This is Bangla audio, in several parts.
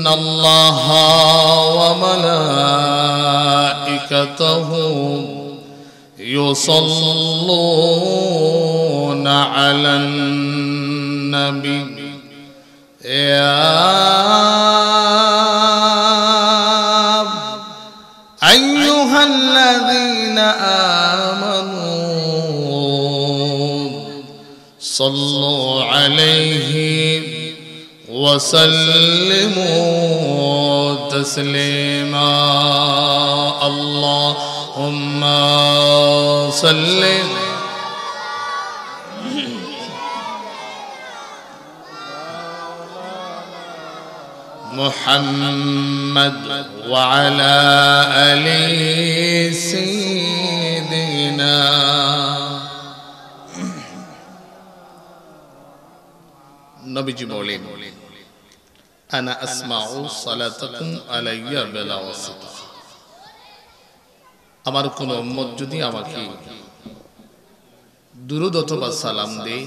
الله وملائكته يصلون على النبي يا أيها الذين آمنوا صلوا عليه وسلموا تسليما اللهم صل محمد وعلى آل سيدنا নবীজি বলেন আনা আসমাউ সালাতাকুম আলাইয়া বিলা ওয়াসিতা আমার কোন উম্মত যদি আমাকে দুরূদ অথবা সালাম দেয়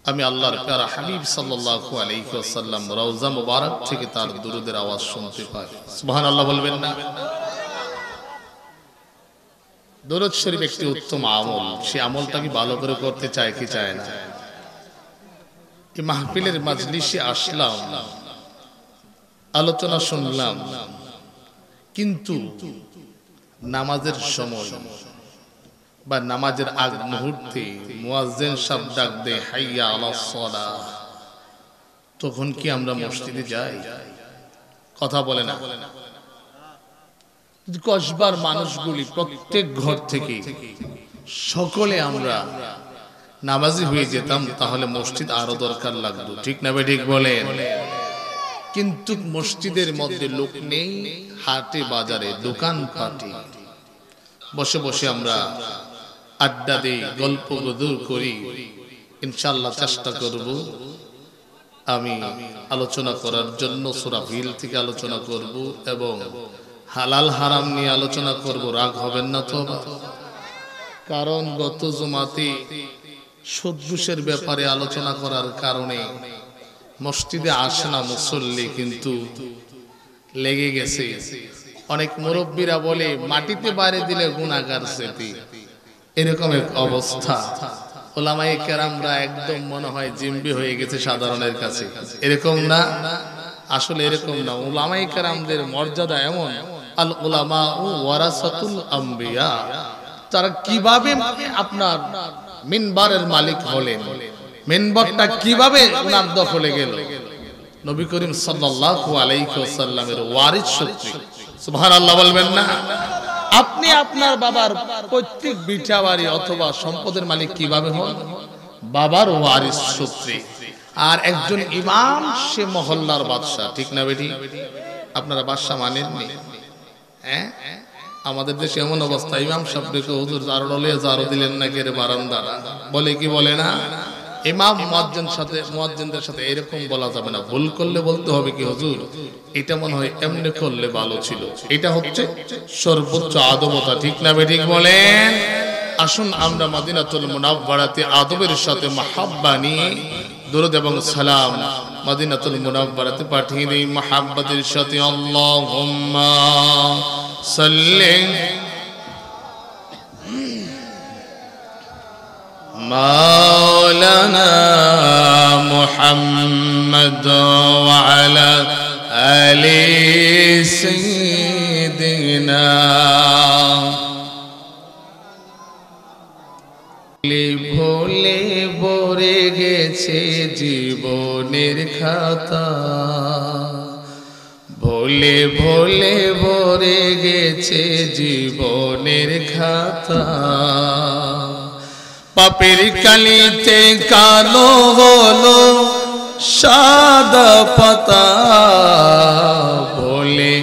আমি আল্লাহর প্যারা হাবিব সাল্লাল্লাহু আলাইহি ওয়াসাল্লাম রওজা মুবারক থেকে তার দুরূদের আওয়াজ শুনতে পাই সুবহানাল্লাহ বলবেন না দুরূদ শরীফ একটি উত্তম আমল সেই আমলটাকে ভালো করে করতে চায় কি চায় না এই মাহফিলের মাজলিসে আসলাম আলোচনা শুনলাম কিন্তু নামাজের সময় বা নামাজের আগ মুহূর্তে মুয়াজ্জিন সাহেব ডাক দেয় হাইয়া আলাস সালাহ তখন কি আমরা মসজিদে যাই কথা বলে না কসবার মানুষগুলি প্রত্যেক ঘর থেকে সকলে আমরা নামাজি হয়ে যেতাম তাহলে মসজিদ আরো দরকার লাগতো ঠিক না ঠিক বলেন কিন্তু মসজিদের মধ্যে লোক নেই হাটে বাজারে দোকান পাটে বসে বসে আমরা আড্ডা দেই গল্প গুজব করি ইনশাআল্লাহ চেষ্টা করব আমি আলোচনা করার জন্য সূরা ফিল থেকে আলোচনা করব এবং হালাল হারাম নিয়ে আলোচনা করব রাগ হবেন না তো কারণ গত জুমাতে সুদঘুষের ব্যাপারে আলোচনা করার কারণে মসজিদে আসে না মুসল্লি কিন্তু লেগে গেছে অনেক মুরব্বীরা বলে মাটিতে বাইরে দিলে গুনাহগার সেটি এরকম এক অবস্থা উলামায়ে কেরামরা একদম মনে হয় জিম্বি হয়ে গেছে সাধারণের কাছে এরকম না আসলে এরকম না উলামায়ে কেরামদের মর্যাদা এমন আল উলামা ওয়ারাসাতুল আম্বিয়া তারা কিভাবে আপনার মিনবারের মালিক হলেন মিনবারটা কিভাবে ওনার দখলে গেল নবী করিম সাল্লাল্লাহু আলাইহি ওয়াসাল্লামের ওয়ারিস সূত্রে সুবহানাল্লাহ বলবেন না আপনি আপনার বাবার পৈতৃক ভিটা বাড়ি অথবা সম্পদের মালিক কিভাবে হন বাবার ওয়ারিস সূত্রে আর একজন ইমাম সে মহল্লার বাদশা ঠিক না বেটি আপনারা বাদশা মানেননি হ্যাঁ আমাদের দেশে এমন অবস্থা ইমাম সাহেবকে হুজুর জারো দিলেন না কেরে বারান্দারা বলে কি বলে না ইমাম মুয়াজ্জিনদের সাথে এরকম বলা যাবে না ভুল করলে বলতে হবে কি হুজুর এটা মনে হয় এমনি করলে ভালো ছিল এটা হচ্ছে সর্বোচ্চ আদবতা ঠিক না ঠিক বলেন আসুন আমরা মদিনাতুল মুনাওয়ারাতে আদবের সাথে মাহাব্বা নিয়ে দুরূদ এবং সালাম মদিনাতুল মুনাওয়ারাতে পাঠিয়ে দেই মাহাব্বতের সাথে আল্লাহুম্মা সাল্লি মাওলানা মুহাম্মদ ওয়া আলা আলি সাইয়্যিদিনা ভুলে ভরে গেছে জীবনের খাতা ভুলে ভুলে ভরে গেছে জীবনের খাতা পাপের কালিতে কালো হলো সাদা পাতা ভুলে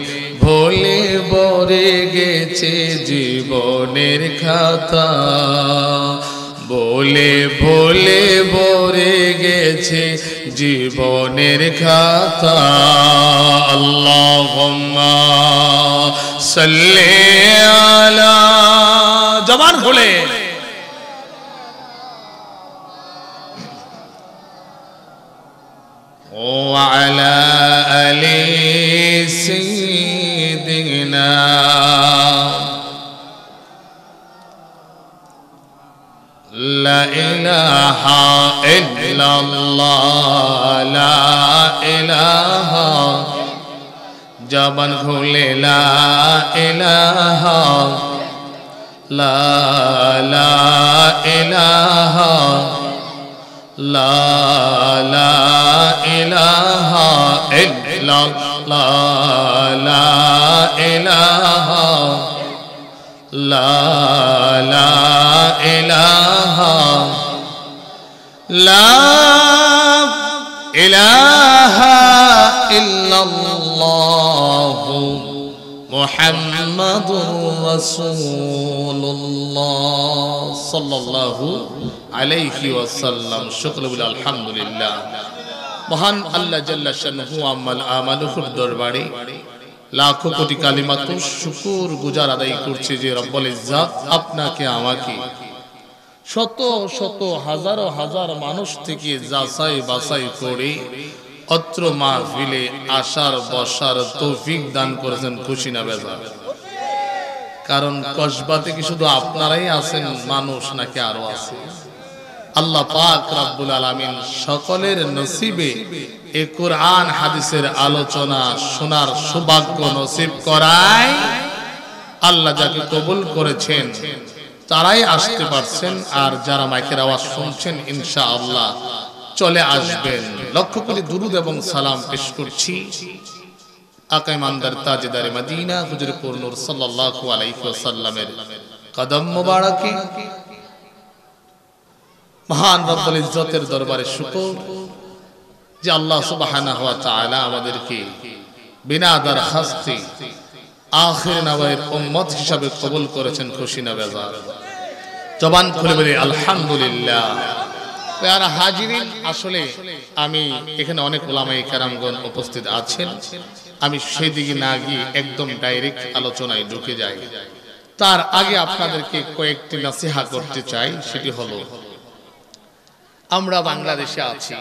ভুলে ভরে গেছে জীবনের খাতা ভুলে ভুলে ভরে গেছে জীবনের খাতা আল্লাহুম্মা সাল্লি আলা জবান খুলে ও وعلى آل سيدنا لا إله إلا الله لا إله जबान खुले ला इलाहा ला ला इलाहा ला ला इलाहा इल्लल्लाह ला इलाहा ला ला इलाहा ला इलाहा इल्लल्लाह मुहम्मदुर रसूलुल्लाह सल्लल्लाहु अलैहि वसल्लम। शुक्र बिल अल्हम्दुलिल्लाह। महान अल्लाह जल्ला शानहु अम्माल আমালুর দরবারে লাখো কোটি কালিমাত শুকর গুজার আদায় করছি যে রব্বুল ইজ্জত আপনাকে আমাকে শত শত হাজারো হাজার মানুষ থেকে যাচাই বাছাই করে অত্র মাহফিলে আসার বসার তৌফিক দান করেছেন। খুশি না বেজার? কারণ কসবাতে কি শুধু আপনারাই আছেন মানুষ নাকি আরো আছে? আল্লাহ পাক রব্বুল আলামিন সকলের নসিবে এই কুরআন হাদিসের আলোচনা শোনার সৌভাগ্য নসিব করায়। আল্লাহ যাকে কবুল করেছেন তারাই আসতে পারছেন, আর যারা মাইকের আওয়াজ শুনছেন ইনশাআল্লাহ চলে আসবেন। লক্ষ কোটি দুরুদ এবং সালাম পেশ করছি আকা ইমানদার তাজদারে মদিনা হুজুর পুর নূর সাল্লাল্লাহু আলাইহি ওয়াসাল্লামের কদম মোবারকে। মহান রব্বুল ইজ্জতের দরবারে শুকর যে আল্লাহ সুবহানাহু ওয়া তাআলা আমাদেরকে বিনা দরখাস্তে আখির নবীর উম্মত হিসাবে কবুল করেছেন। খুশি না বেজার? জবান খুলে বলি আলহামদুলিল্লাহ। প্যারা হাজিরিন, আসলে আমি এখানে অনেক উলামায়ে কেরামগণ উপস্থিত আছেন, আমি সেই দিকে না গিয়ে একদম ডাইরেক্ট আলোচনায় ঢুকে যাই। তার আগে আপনাদেরকে কয়েকটি নসিহত করতে চাই। সেটি হলো, আমরা বাংলাদেশে আছি,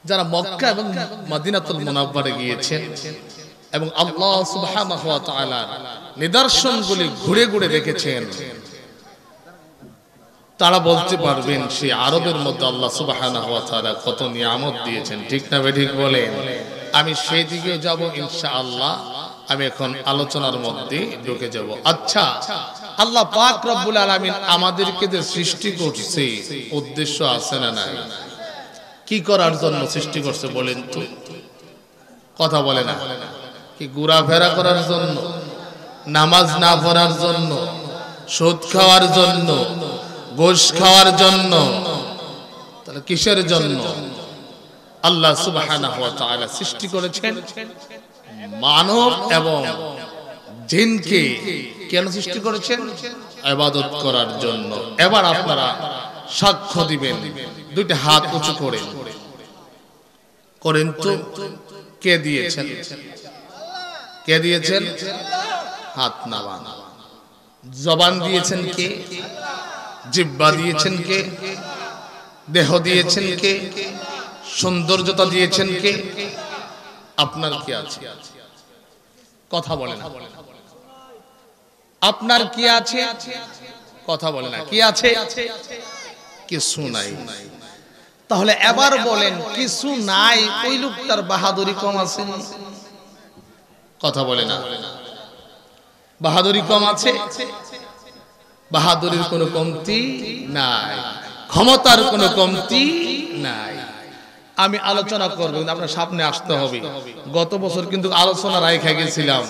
যারা মক্কা এবং মদিনাতুল মুনাওয়ারায় গিয়েছেন এবং আল্লাহ সুবহানাহু ওয়া তাআলার নিদর্শনগুলি ঘুরে ঘুরে দেখেছেন, তারা বলতে পারবেন সেই আরবের মধ্যে আল্লাহ সুবহানাহু ওয়া তাআলা কত নিয়ামত দিয়েছেন। ঠিক না ঠিক বলেন? আমি সেই দিকে যাব ইনশাআল্লাহ। আমি এখন আলোচনার মধ্যে ঢুকে যাব। আচ্ছা, আল্লাহ পাক রব্বুল আলামিন আমাদেরকে যে সৃষ্টি করছে উদ্দেশ্য আছে না নাই? কি করার জন্য সৃষ্টি করছে বলেন তো? কথা বলে না। কি ঘোরাফেরা করার জন্য? নামাজ না পড়ার জন্য? সুদ খাওয়ার জন্য? গোশ খাওয়ার জন্য? তাহলে কিসের জন্য আল্লাহ সুবহানাহু ওয়া তাআলা সৃষ্টি করেছেন? মানব এবং জিনকে কেন সৃষ্টি করেছেন? ইবাদত করার জন্য। এবার আপনারা সাক্ষ্য দিবেন, দুইটা হাত উঁচু করে করেন তো। কে দিয়েছেন? কে দিয়েছেন? হাত নামান। জবান দিয়েছেন কে? জিহ্বা দিয়েছেন কে? দেহ দিয়েছেন কে? সৌন্দর্যতা দিয়েছেন কে? আপনার কি আছে? কথা বলে না। আপনার কি আছে? কথা বলে না। কি আছে? কিছু নাই। তাহলে এবার বলেন, কিছু নাই ওই লোকটার বাহাদুরি কম আছে? কথা বলে না। বাহাদুরি কম আছে? বাহাদুরির কোনো কমতি নাই, ক্ষমতার কোনো কমতি নাই। আমি আলোচনা করব, আপনার সামনে আসতে হবে। গত বছর কিন্তু আলোচনা রাখা গেছিলাম,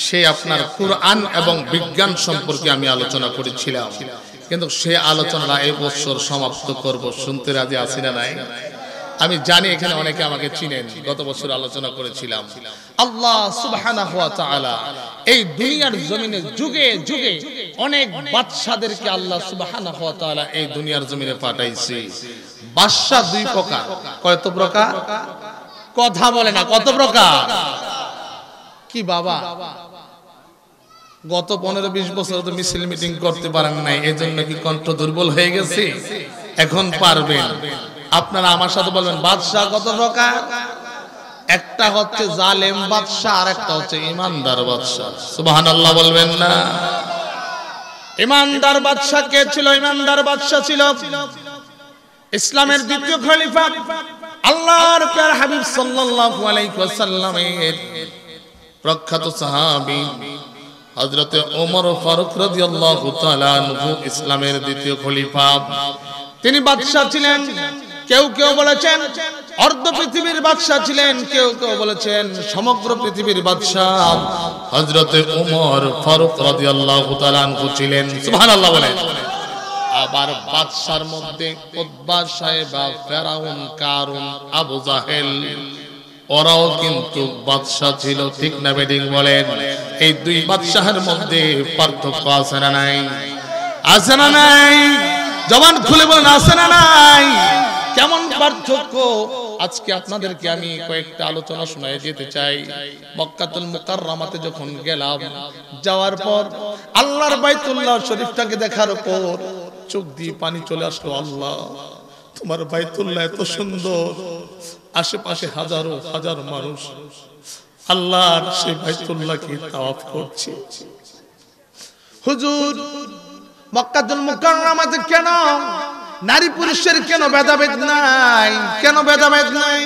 সে আপনার কুরআন এবং বিজ্ঞান সম্পর্কে আমি আলোচনা করেছিলাম, কিন্তু সে আলোচনা এই বছর সমাপ্ত করব। শুনতে রাজি আছি না নাই? আমি জানি এখানে অনেকে আমাকে চিনেন, গত বছর আলোচনা করেছিলাম। আল্লাহ সুবহানাহু ওয়া তাআলা এই দুনিয়ার জমিনে যুগে যুগে অনেক বাদশাদেরকে আল্লাহ সুবহানাহু ওয়া তাআলা এই দুনিয়ার জমিনে পাঠাইছে। বাদশা দুই প্রকার। কত প্রকার? কথা বলে না। কত প্রকার? কি বাবা, গত 15-20 বছর তো মিছিল মিটিং করতে পারেন নাই, এজন্য কি কণ্ঠ দুর্বল হয়ে গেছে? এখন পারবেন। আপনারা আমার সাথে বলবেন বাদশাহ কত প্রকার? একটা হচ্ছে জালেম বাদশাহ, আর একটা হচ্ছে ইমানদার বাদশাহ। সুবহানাল্লাহ বলবেন না? ইমানদার বাদশাহ কে ছিল? ইমানদার বাদশাহ ছিল ইসলামের দ্বিতীয় খলিফা আল্লাহর প্যার হাবিব সাল্লাল্লাহু আলাইহি ওয়াসাল্লামের প্রখ্যাত সাহাবী হযরতে ওমর ফারুক রাদিয়াল্লাহু তাআলা আনহু ইসলামের দ্বিতীয় খলিফা। তিনি বাদশাহ ছিলেন, কেউ কেউ বলেছেন অর্ধ পৃথিবীর বাদশাহ ছিলেন, কেউ কেউ বলেছেন সমগ্র পৃথিবীর বাদশাহ হযরতে ওমর ফারুক রাদিয়াল্লাহু তাআলা আনহু ছিলেন। সুবহানাল্লাহ বলেন। আবার বাদশার মধ্যে উতবা সাহেবা, ফেরাউন, কারুন, আবু জাহেল ওরাও কিন্তু বাদশা ছিল। ঠিক না বেঠিক বলেন? এই দুই বাদশাহের মধ্যে পার্থক্য আছে না নাই? আছে না নাই? জবান খুলে বলেন আছে না নাই? কেমন পার্থক্য? আজকে আপনাদেরকে আমি কয়েকটা আলোচনা শোনায় যেতে চাই। মক্কাতুল মুকাররমাতে যখন গেলাম, যাওয়ার পর আল্লাহর বাইতুল্লাহ শরীফটাকে দেখার পর চোখ দিয়ে পানি চলে আসলো। আল্লাহ, তোমার বাইতুল্লাহ এত সুন্দর, আশেপাশে হাজারো হাজার মানুষ আল্লাহর সেই বাইতুল্লাহকে তাওয়াফ করছে। হুজুর, মক্কাতুল মুকাররমাতে কেন নারী পুরুষের কেন ভেদাভেদ নাই? কেন ভেদাভেদ নাই?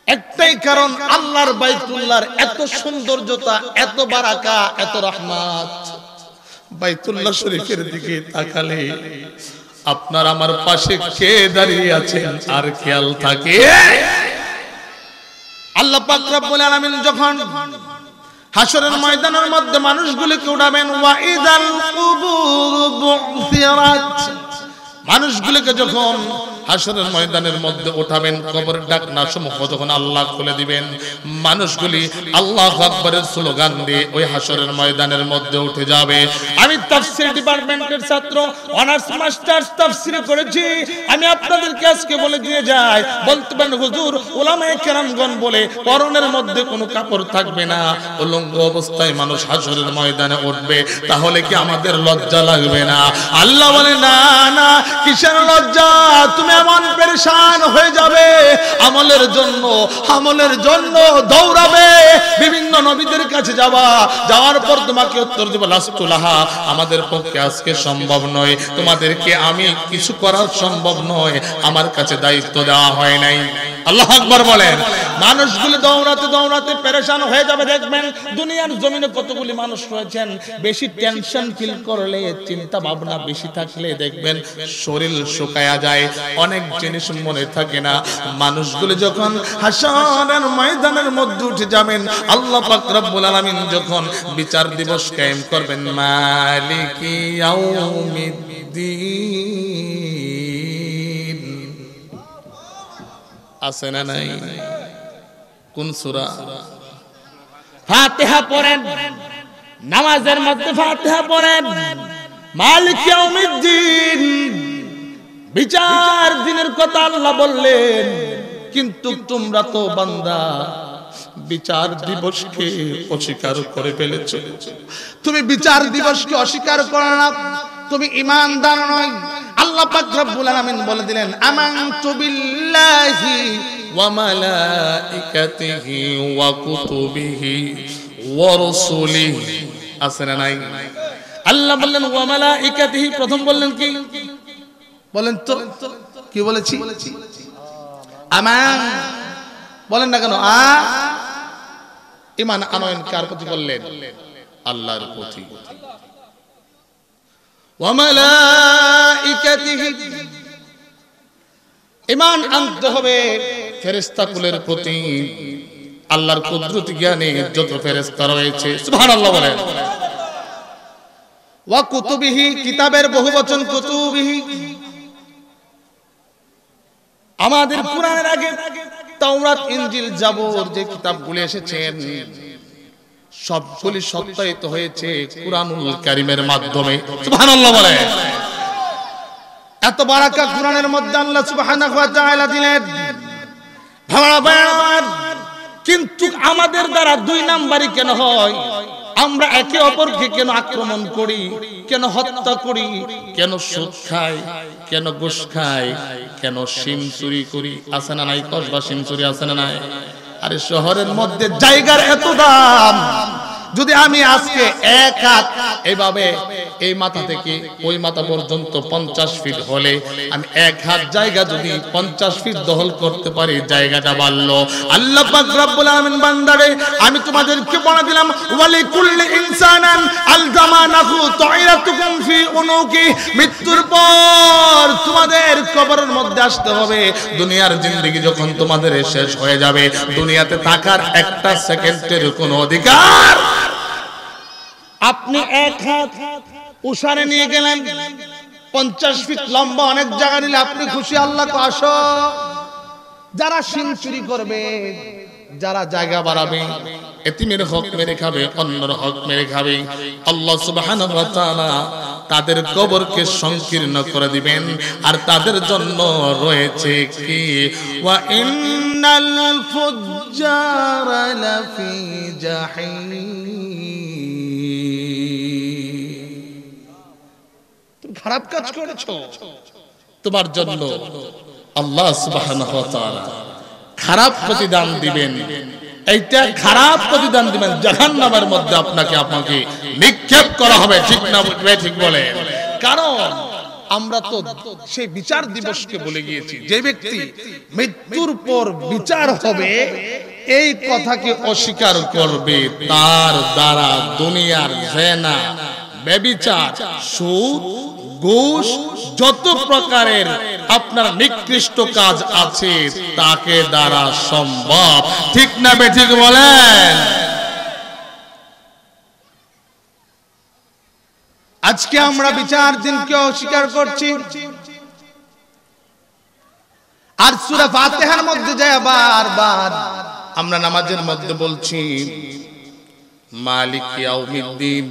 একটাই কারণ, আল্লাহর বাইতুল্লাহর এত সৌন্দর্যতা, এত বারাকা, এত রহমত। বাইতুল্লাহ শরীফের দিকে তাকালে আপনার আমার পাশে কে দাঁড়িয়ে আছেন আর খেয়াল থাকে? আল্লাহ পাক রব্বুল আলামিন যখন হাশরের ময়দানের মধ্যে মানুষগুলোকে উঠাবেন, ওয়াইদাল কুবুর বু'থিরাত, মানুষগুলোকে যখন হাশরের ময়দানের মধ্যে উঠাবেন, কবরের ডাকনা সমূহ যখন আল্লাহ খুলে দিবেন, মানুষগুলি আল্লাহু আকবারের স্লোগান দিয়ে ওই হাশরের ময়দানের মধ্যে উঠে যাবে। আমি তাফসীর ডিপার্টমেন্টের ছাত্র, অনার্স মাস্টার্স তাফসীর করেছি। আমি আপনাদেরকে আজকে বলে দিয়ে যাই, বলতে পারেন হুজুর উলামায়ে কেরামগণ বলে পরনের মধ্যে কোনো কাপড় থাকবে না, উলঙ্গ অবস্থায় মানুষ হাশরের ময়দানে উঠবে, তাহলে কি আমাদের লজ্জা লাগবে না? আল্লাহ বলে না না, কিসের লজ্জা? তুমি এমন পেরেশান হয়ে যাবে, আমলের জন্য দৌড়াবে, বিভিন্ন নবীদের কাছে যাবা, যাওয়ার পর তোমাকে উত্তর দেব লাস্তুলাহা, আমাদের পক্ষে আজকে সম্ভব নয়, তোমাদেরকে আমি কিছু করার সম্ভব নয়, আমার কাছে দায়িত্ব দেওয়া হয় নাই। আল্লাহু আকবার বলেন। মানুষগুলো দৌড়াতে দৌড়াতে পেরেশান হয়ে যাবে। দেখবেন দুনিয়ার জমিনে কতগুলি মানুষ রয়েছেন, বেশি টেনশন ফিল করলে, চিন্তা ভাবনা বেশি থাকলে দেখবেন শরীর শুকায়া যায়, অনেক জিনিস মনে থাকে না। মানুষগুলো যখন হাশরের ময়দানের মধ্যে উঠে যাবেন, আল্লাহ পাক রব্বুল আলামিন যখন বিচার দিবস কায়েম করবেন, মালিকি ইয়াউমিদ্দিন, আছে না নাই? কোন সূরা? ফাতিহা পড়েন, নামাজের মধ্যে ফাতিহা পড়েন। মালিক ইয়াউমিদ্দিন, বিচার দিনের কথা আল্লাহ বললেন, কিন্তু তোমরা তো বান্দা বিচার দিবসকে অস্বীকার করে ফেলেছো। তুমি বিচার দিবসকে অস্বীকার করো না, তুমি ঈমানদার নয়। আল্লাহ পাক রব্বুল আলামিন বলে দিলেন, আমানতু বিল্লাহি ওয়া মালাইকাতিহি ওয়া কুতুবিহি ওয়া রাসূলিহি, আছে না নাই? আল্লাহ বললেন ওয়া মালাইকাতিহি, প্রথম বললেন কি? বলেন তো কি বলেছি? আমান বলেন না কেন? ঈমান আনয়ন কার প্রতি বললেন? আল্লাহর প্রতি। ওয়া মালাইকাতিহি, ঈমান আনতে হবে ফেরেশতা কুলের প্রতি, আল্লাহর কুদরতি জ্ঞানে যত ফেরেশতা রয়েছে। সুবহানাল্লাহ বলেন। ওয়া কুতুবিহি, কিতাবের বহুবচন কুতুবিহি। আমাদের কুরআনের আগে তাওরাত, ইনজিল, জাবুর যে কিতাবগুলো এসেছেন সবগুলি সত্যায়িত হয়েছে কুরআনুল কারীমের মাধ্যমে। সুবহানাল্লাহ বলেন। এত বারাকা কুরআনের মধ্যে আল্লাহ সুবহানাহু ওয়া তাআলা দিলেন। কিন্তু আমাদের দ্বারা দুই নাম্বারই কেন হয়? আমরা একে অপরকে কেন আক্রমণ করি, কেন হত্যা করি, কেন সুদ খাই, কেন ঘুষ খাই, কেন সিম চুরি করি? আছে না নাই? কসবা সিম চুরি আছে না নাই? আরে শহরের মধ্যে জায়গার এত দাম, যদি আমি আজকে এক হাত এইভাবে এই মাথা থেকে ওই মাথা পর্যন্ত 50 ফিট হলে আমি এক হাত জায়গা যদি 50 ফিট দখল করতে পারি, জায়গাটা বাড়লো। আল্লাহ পাক রব্বুল আলামিন বান্দারে আমি তোমাদেরকে বলে দিলাম, ওয়ালি কুল্লি ইনসানান আলজামানাহু তাইরাতুকুম ফি উনুকি, মৃত্যুর পর তোমাদের কবরের মধ্যে আসতে হবে। দুনিয়ার জিন্দেগি যখন তোমাদের শেষ হয়ে যাবে, দুনিয়াতে থাকার একটা সেকেন্ডের কোনো অধিকার। আপনি এক হাত উসারে নিয়ে গেলেন, 50 ফিট লম্বা অনেক জায়গা নিলে আপনি খুশি, আল্লাহ তো আসো। যারা সিম চুরি করবে, যারা জায়গা বাড়াবে, এতিমের হক মেরে খাবে, অন্যের হক মেরে খাবে, আল্লাহ সুবহানাহু ওয়া তাআলা তাদের কবরকে সংকীর্ণ করে দিবেন। আর তাদের জন্য রয়েছে কি, ওয়া ইন্নাল ফুজ্জারা লাফি জাহিম। তুমি খারাপ কাজ করেছো, তোমার জন্য আল্লাহ সুবহানাহু ওয়া তাআলা খারাপ প্রতিদান দিবেন। এইটা খারাপ প্রতিদান দিবেন, জাহান্নামের মধ্যে আপনাকে আমাকে নিক্ষেপ করা হবে। ঠিক না? ঠিক বলে। কারণ আমরা তো সেই বিচার দিবসকে বলে গিয়েছি। যে ব্যক্তি মৃত্যুর পর বিচার হবে এই কথাকে অস্বীকার করবে, তার দ্বারা দুনিয়ার জেনা, ব্যভিচার, সুদ, ঘুষ, যত প্রকারের আপনার নিকৃষ্ট কাজ আছে তাকে দ্বারা সম্ভব। ঠিক না বেঠিক বলেন? আজকে আমরা বিচার দিনকে অস্বীকার করছি। আর সূরা ফাতিহার মধ্যে যায় বারবার আমরা নামাজের মধ্যে বলছি, মালিক ইয়াউমিদ্দিন,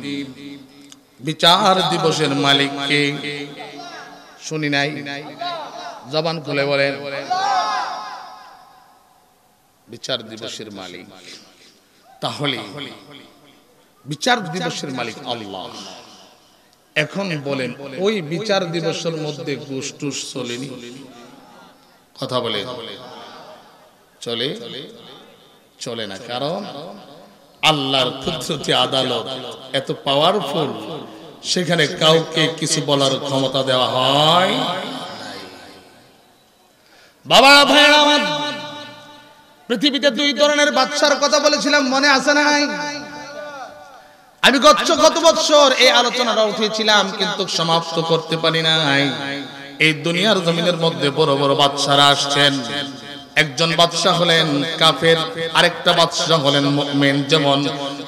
বিচার দিবসের মালিক কে? শুনি নাই? জবান খুলে বলেন। বিচার দিবসের মালিক। তাহলে বিচার দিবসের মালিক আল্লাহ। এখন বলেন, ওই বিচার দিবসের মধ্যে ঘুষ টুস চলেনি? কথা বলে চলে? চলে না। কারণ আল্লাহর কুদরতি আদালত এত পাওয়ারফুল, সেখানে কাউকে কিছু বলার ক্ষমতা দেওয়া হয় নাই। বাবা ভাইরা আমার, পৃথিবীতে দুই ধরনের বাদশার কথা বলেছিলাম, মনে আছে না নাই? আমি গত বছর এই আলোচনাটা উঠিয়েছিলাম, কিন্তু সমাপ্ত করতে পারি নাই। এই দুনিয়ার জমিনের মধ্যে বড় বড় বাদশারা আসছেন। একজন বাদশা হলেন কাফের, আরেকটা বাদশা হলেন মুমিন। যেমন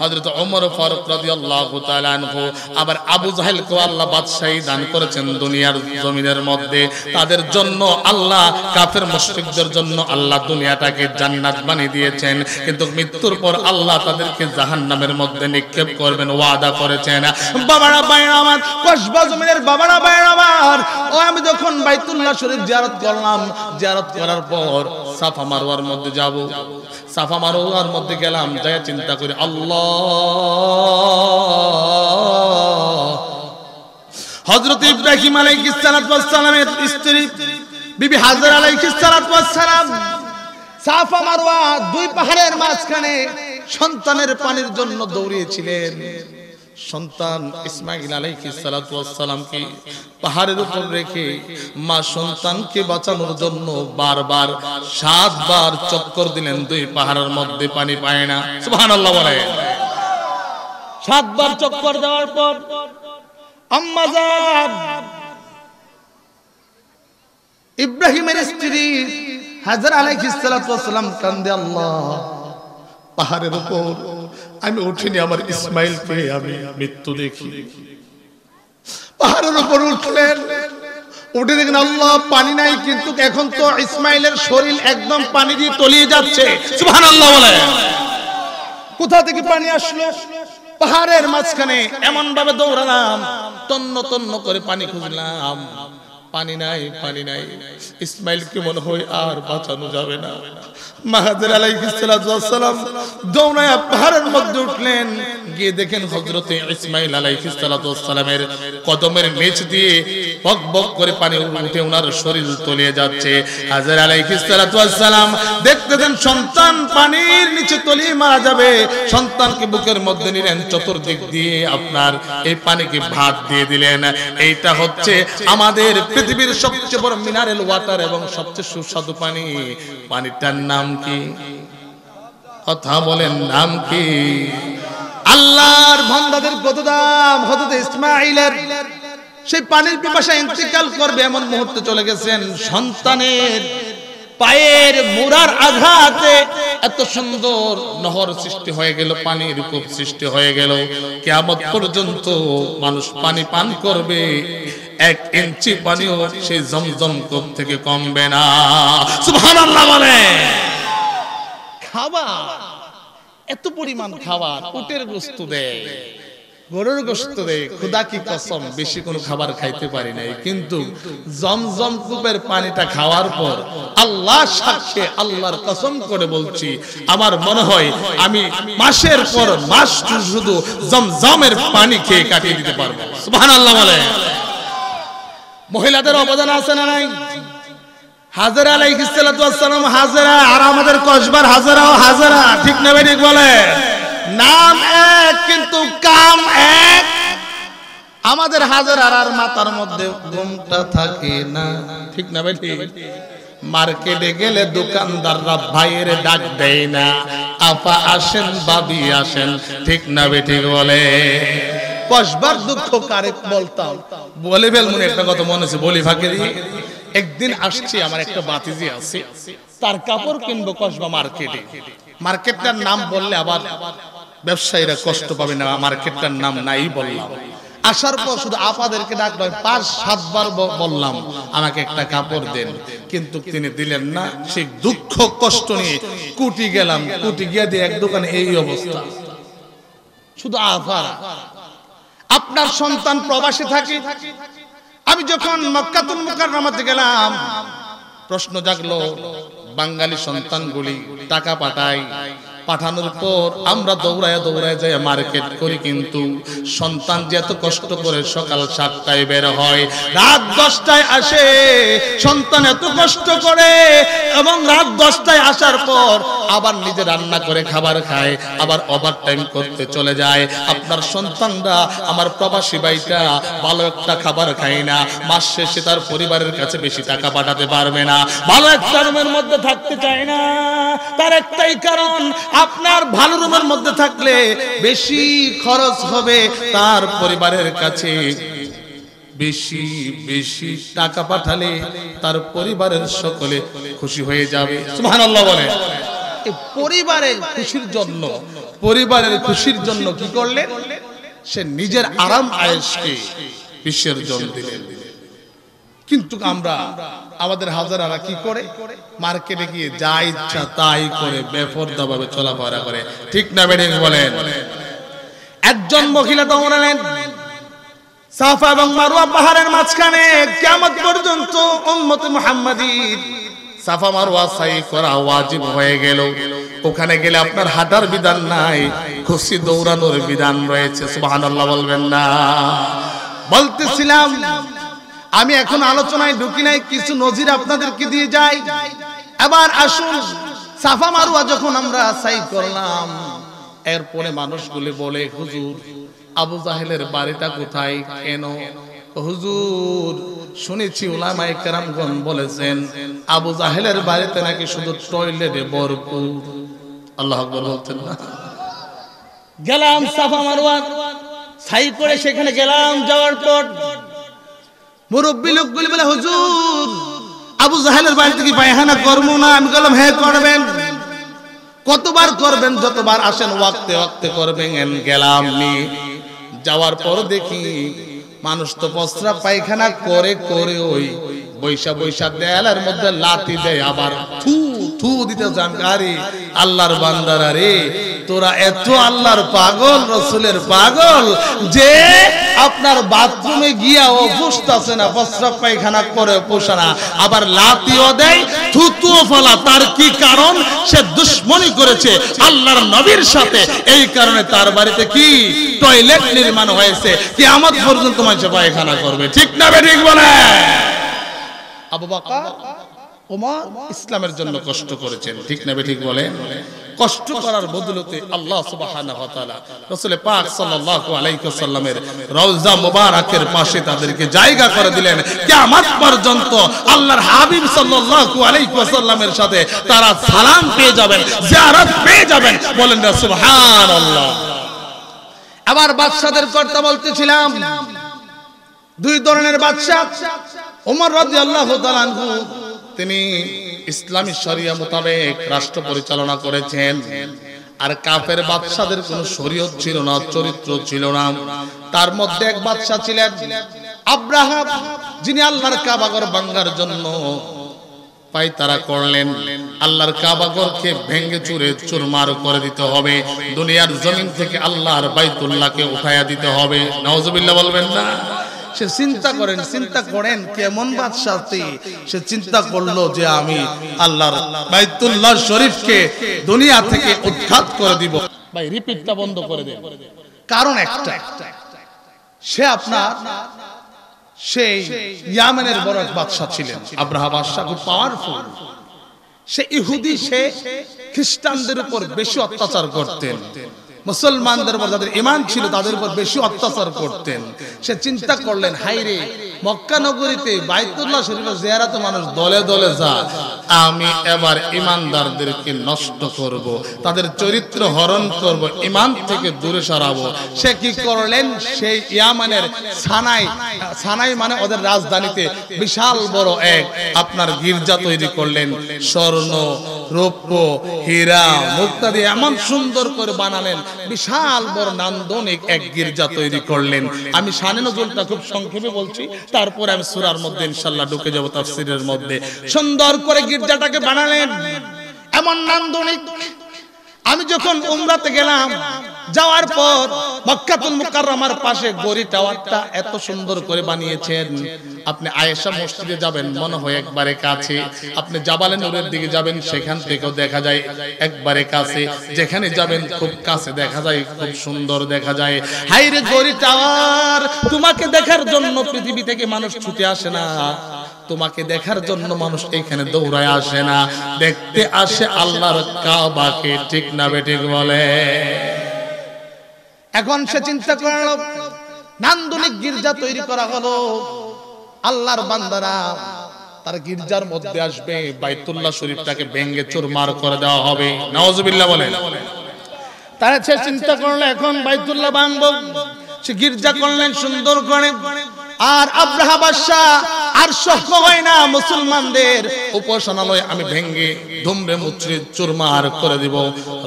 হযরত ওমর ফারুক রাদিয়াল্লাহু তাআলা আনহু, আবার আবু জাহেলকে আল্লাহ বাদশাহী দান করেছেন দুনিয়ার জমিনের মধ্যে। তাদের জন্য আল্লাহ, কাফের মুশরিকদের জন্য আল্লাহ দুনিয়াটাকে জান্নাত বানিয়ে দিয়েছেন, কিন্তু মৃত্যুর পর আল্লাহ তাদেরকে জাহান্নামের মধ্যে নিক্ষেপ করবেন, ওয়াদা করেছেন। বাবারা ভাইরা আমার, কসবা জমিনের বাবারা ভাইরা আমার, ও আমি যখন বাইতুল্লাহ শরীফ জিয়ারত করলাম, জিয়ারত করার পর সাফা মারওয়ার মধ্যে যাব। সাফা মারওয়ার মধ্যে গেলাম, যাই চিন্তা করি, আল্লাহ, হযরত ইব্রাহিম আলাইহিস সালাতু ওয়াস সালামের স্ত্রী বিবি হাজরা আলাইহিস সালাতু ওয়াস সালাম সাফা মারওয়া দুই পাহাড়ের মাঝখানে সন্তানের পানির জন্য দৌড়িয়েছিলেন। সন্তান ইসমাঈল আলাইহিস সালাতু ওয়াস সালামকে পাহাড়ের উপর রেখে মা সন্তানকে বাঁচানোর জন্য বারবার 7 বার চক্কর দিলেন, দুই পাহাড়ের মধ্যে পানি পায় না। সুবহানাল্লাহ বলে। 7 বার চক্কর দেওয়ার পর আম্মা জান ইব্রাহিমের স্ত্রী হাজরা আলাইহিস সালাতু ওয়াস সালাম কান্দে, আল্লাহ, পাহাড়ের উপর আমি উঠিনি, আমার ইসমাইলকে আমি মৃত্যু দেখি। পাহাড়ের উপর উঠলেন, উঠে দেখেন আল্লাহ পানি নাই, কিন্তু এখন তো ইসমাইলের শরীর একদম পানি দিয়ে তলিয়ে যাচ্ছে। সুবহানাল্লাহ বলে। কোথা থেকে পানি আসলো? পাহাড়ের মাঝখানে এমন ভাবে দৌড়ালাম, তন্ন তন্ন করে পানি খুঁজলাম, পানি নাই, পানি নাই। ইসমাইলকে মনে হয় আর বাঁচানো যাবে না। মা হাজরা আলাইহিস সালাতু ওয়াস সালাম দৌড়ায়া পাহাড়ের মধ্যে উঠলেন, গিয়ে দেখেন হযরতে ইসমাঈল আলাইহিস সালাতু ওয়াস সালামের কদমের নিচ দিয়ে বক বক করে পানি উঠে ওনার শরীর তলিয়ে যাচ্ছে। হাজর আলাইহিস সালাতু ওয়াস সালাম দেখতে দেন সন্তান পানির নিচে তলিয়ে মারা যাবে, সন্তানকে বুকের মধ্যে নিলেন, চতুর্দিক দিয়ে আপনার এই পানিকে ভাত দিয়ে দিলেন। এইটা হচ্ছে আমাদের পৃথিবীর সবচেয়ে বড় মিনারেল ওয়াটার এবং সবচেয়ে সুস্বাদু পানি। পানিটার নাম কি? কথা বলেন, নাম কি? আল্লাহর বান্দাদের কত দাম। হযরত ইসমাঈলের সেই পানির পিপাসা ইন্তিকাল করবে এমন মুহূর্তে চলে গেছেন, সন্তানের পায়ের মুরার আঘাতে এত সুন্দর নহর সৃষ্টি হয়ে গেল, পানির কূপ সৃষ্টি হয়ে গেল। কিয়ামত পর্যন্ত মানুষ পানি পান করবে, 1 ইঞ্চি পানিও সেই জমজম কূপ থেকে কমবে না। সুবহানাল্লাহ বলে। খাবার, এত পরিমাণ খাবার, উটের গোশত দেয়, গরুর গোশত দেয়, খোদা কি কসম বেশি কোনো খাবার খাইতে পারি নাই, কিন্তু জমজম কূপের পানিটা খাওয়ার পর আল্লাহ সাক্ষী, আল্লাহর কসম করে বলছি, আমার মনে হয় আমি মাসের পর মাস শুধু জমজমের পানি খেয়ে কাটিয়ে দিতে পারবো। সুবহানাল্লাহ বলে। মহিলাদের অবদান আছে না নাই? হাজরা আলাইহিস সালাতু ওয়াস সালাম হাজরা, আর আমাদের কসবার হাজরাও হাজরা, ঠিক না ভাই? ঠিক বলে। নাম এক কিন্তু কাম এক। আমাদের হাজরার আর মাথার মধ্যে ঘুমটা থাকে না, ঠিক না ভাই? ঠিক। মার্কেটে গেলে দোকানদাররা ভাইয়ের ডাক দেয় না, আপা আসেন, ভাবি আসেন, ঠিক না ভাই? ঠিক বলে। কসবার দুঃখ কারে বলতাম, বলে ফেল মনে একটা কথা মনে আছে, বলি ফাঁকে দিয়ে। একদিন আসছি, আমার একটা বাতিজি আছে, তার কাপড় কিনবো কসবা মার্কেটে। মার্কেটটার নাম বললে আবার ব্যবসায়ীরা কষ্ট পাবে না, মার্কেটটার নাম নাই বললাম। আসার পর শুধু আপাদেরকে ডাকলাম, 5-7 বার বললাম আমাকে একটা কাপড় দেন, কিন্তু তিনি দিলেন না। সেই দুঃখ কষ্ট নিয়ে কুটি গেলাম, কুটি গিয়ে দিয়ে এক দোকানে এই অবস্থা, শুধু আফারা। আপনার সন্তান প্রবাসে থাকে, আমি যখন মক্কাতুল মুকাররমাতে গেলাম, প্রশ্ন জাগলো, বাঙালি সন্তানগুলি টাকা পাঠায়, পাঠানোর পর আমরা দৌড়ায় দৌড়ায় যাই মার্কেট করি, কিন্তু সন্তান যে এত কষ্ট করে সকাল 7টায় বের হয়, রাত 10টায় আসে, সন্তান এত কষ্ট করে এবং রাত 10টায় আসার পর আবার নিজে রান্না করে খাবার খায়, আবার ওভার টাইম করতে চলে যায়। আপনার সন্তানরা, আমার প্রবাসী ভাইটা ভালো একটা খাবার খায় না, মাস শেষে তার পরিবারের কাছে বেশি টাকা পাঠাতে পারবে না, ভালো একটা রুমের মধ্যে থাকতে চায় না। তার একটাই কারণ, আপনার ভালো রুমের মধ্যে থাকলে বেশি খরচ হবে, তার পরিবারের কাছে বেশি বেশি টাকা পাঠালে তার পরিবারের সকলে খুশি হয়ে যাবে। সুবহানাল্লাহ বলে। এই পরিবারের খুশির জন্য, পরিবারের খুশির জন্য কি করলেন? সে নিজের আরাম আয়েশকে বিসর্জন দিলেন। কিন্তু আমরা, আমাদের হাজারারা কি করে? মার্কেটে গিয়ে যা ইচ্ছা তাই করে বেপরদা ভাবে চলাফেরা করে, ঠিক না বেঠিক বলেন? একজন মহিলা দৌড়ালেন সাফা এবং মারওয়া পাহাড়ের মাঝখানে, কিয়ামত পর্যন্ত উম্মতে মুহাম্মাদীর সাফা মারওয়া সাই করা ওয়াজিব হয়ে গেল। ওখানে গেলে আপনার হাঁটার বিধান নাই, খুশি দৌড়ানোর বিধান রয়েছে। সুবহানাল্লাহ বলবেন না? বলতেছিলাম, আমি এখন আলোচনায় ঢুকি নাই, কিছু নজির আপনাদেরকে দিয়ে যাই। এবার আসুন, সাফা মারওয়া যখন আমরা সাই করলাম, এরপরে মানুষগুলি বলে, হুজুর আবু জাহেলের বাড়িটা কোথায়? কেন? হুজুর শুনেছি উলামায়ে কেরামগণ বলেছেন আবু জাহেলের বাড়িতে নাকি শুধু টয়লেটে ভরপুর। আল্লাহু আকবার বলতেন না? গেলাম সাফা মারওয়া সাই করে, সেখানে গেলাম, যাওয়ার পর মুরব্বী লোকগুলি বলে, হুজুর আবু জাহেলের বাড়িতে কি পায়খানা করবো না? আমি বললাম, হ্যাঁ করবেন। কতবার করবেন? যতবার আসেন ওয়াক্তে ওয়াক্তে করবেন। গেলাম, যাওয়ার পর দেখি মানুষ তো প্রস্রাব পায়খানা করে করে ওই বৈশা বৈশা দেয়ালের মধ্যে লাথি দেয়, আবার থু থু দিতে যান। আরে আল্লাহর বান্দারা রে, তোরা এত আল্লাহর পাগল রাসূলের পাগল যে আপনার বাথরুমে গিয়া ও বসতাছে না, প্রস্রাব পায়খানা করে বসে না, আবার লাতিও দেয়, থুতুও ফেলা। তার কি কারণ? সে দুশমনি করেছে আল্লাহর নবীর সাথে। এই কারণে তার বাড়িতে কি টয়লেট নির্মাণ হয়েছে, কিয়ামত পর্যন্ত মানুষ পায়খানা করবে। ঠিক না ঠিক বলে? আবু বকর ওমর ইসলামের জন্য কষ্ট করেছেন। ঠিক না ঠিক বলে? কষ্ট করার বদলতে আল্লাহ সুবহানাহু ওয়া তাআলা রাসূল পাক সাল্লাল্লাহু আলাইহি ওয়াসাল্লামের রওজা মুবারাকের পাশে তাদেরকে জায়গা করে দিলেন। কিয়ামত পর্যন্ত আল্লাহর হাবিব সাল্লাল্লাহু আলাইহি ওয়াসাল্লামের সাথে তারা সালাম পেয়ে যাবেন, জিয়ারত পেয়ে যাবেন। বলেন না সুবহানাল্লাহ। আবার বাদশাদের কথা বলতেছিলাম, দুই ধরনের বাদশা। ওমর রাদিয়াল্লাহু তাআলা আনহু তিনি ইসলামী শরিয়া মোতাবেক রাষ্ট্র পরিচালনা করেছেন, আর কাফের বাদশাদের কোনো শরীয়ত ছিল না, চরিত্র ছিল না। তার মধ্যে এক বাদশা ছিলেন আব্রাহা, যিনি আল্লাহর কাবাঘর ভাঙার জন্য পায়তারা করলেন। আল্লাহর কাবাঘরকে ভেঙে চুরে চুরমার করে দিতে হবে, দুনিয়ার জমিন থেকে আল্লাহর বাইতুল্লাহকে উঠাইয়া দিতে হবে। নাউজুবিল্লাহ বলবেন না? সে চিন্তা করেন কেমন বাদশা। সে চিন্তা করলো যে আমি আল্লাহর বাইতুল্লাহ শরীফকে দুনিয়া থেকে উৎখাত করে দিব। ভাই রিপিটটা বন্ধ করে দেন। কারণ একটা, সে আপনার সেই ইয়ামেনের বড় এক বাদশা ছিলেন। আব্রাহা বাদশা খুব পাওয়ারফুল। সে ইহুদি, সে খ্রিস্টানদের উপর বেশি অত্যাচার করতেন, মুসলমানদের উপর যাদের ঈমান ছিল তাদের উপর বেশি অত্যাচার করতেন। সে চিন্তা করলেন, হায়রে মক্কা নগরীতে বাইতুল্লাহ শরীফের জিয়ারতে মানুষ দলে দলে যায়, আমি এবার ঈমানদারদেরকে নষ্ট করব, তাদের চরিত্র হরণ করব, ঈমান থেকে দূরে সরাবো। সে কি করলেন? সেই ইয়ামানের সানাই মানে ওদের রাজধানীতে বিশাল বড় এক আপনার গির্জা তৈরি করলেন। স্বর্ণ, রৌপ্য, হীরা, মুক্তা দিয়ে এমন সুন্দর করে বানালেন, বিশাল বড় নান্দনিক এক গির্জা তৈরি করলেন। আমি শানে নজরুলটা খুব সংক্ষেপে বলছি, তারপরে আমি সূরার মধ্যে ইনশাআল্লাহ ঢুকে যাব তাফসীরের মধ্যে। সুন্দর করে গির্জাটাকে বানালেন, এমন নান্দনিক। আমি যখন উমরাতে গেলাম, যাওয়ার পর মক্কাতুল মুকাররমার পাশে গড়ি টাওয়ারটা এত সুন্দর করে বানিয়েছেন। আপনি আয়েশা মসজিদে যাবেন, মনে হয় একবারে কাছে। আপনি জাবালে নূরের দিকে যাবেন, সেখান থেকেও দেখা যায় একবারে কাছে। যেখানে যাবেন খুব কাছে দেখা যায়, খুব সুন্দর দেখা যায়। হায়রে গড়ি টাওয়ার, তোমাকে দেখার জন্য পৃথিবী থেকে মানুষ ছুটে আসে না, তোমাকে দেখার জন্য মানুষ এখানে দৌড়ায় আসে না, দেখতে আসে আল্লাহর কাবাকে। ঠিক না বেঠিক বলে? এখন সে চিন্তা করলো, নান্দনিক গির্জা তৈরি করা হলো, আল্লাহর বান্দারা তার গির্জার মধ্যে আসবে, বাইতুল্লাহ শরীফটাকে ভেঙে চুরমার করে দেওয়া হবে। নাউজুবিল্লাহ বলেন। তারা সে চিন্তা করলো এখন বাইতুল্লাহ ভাঙবো। সে গির্জা করলেন সুন্দর করে। আর আব্রাহা বাদশা আর সহ্য হয় না, মুসলমানদের উপাসনালয় আমি ভেঙে ধুমড়ে মুচড়ে চুরমার করে দিব।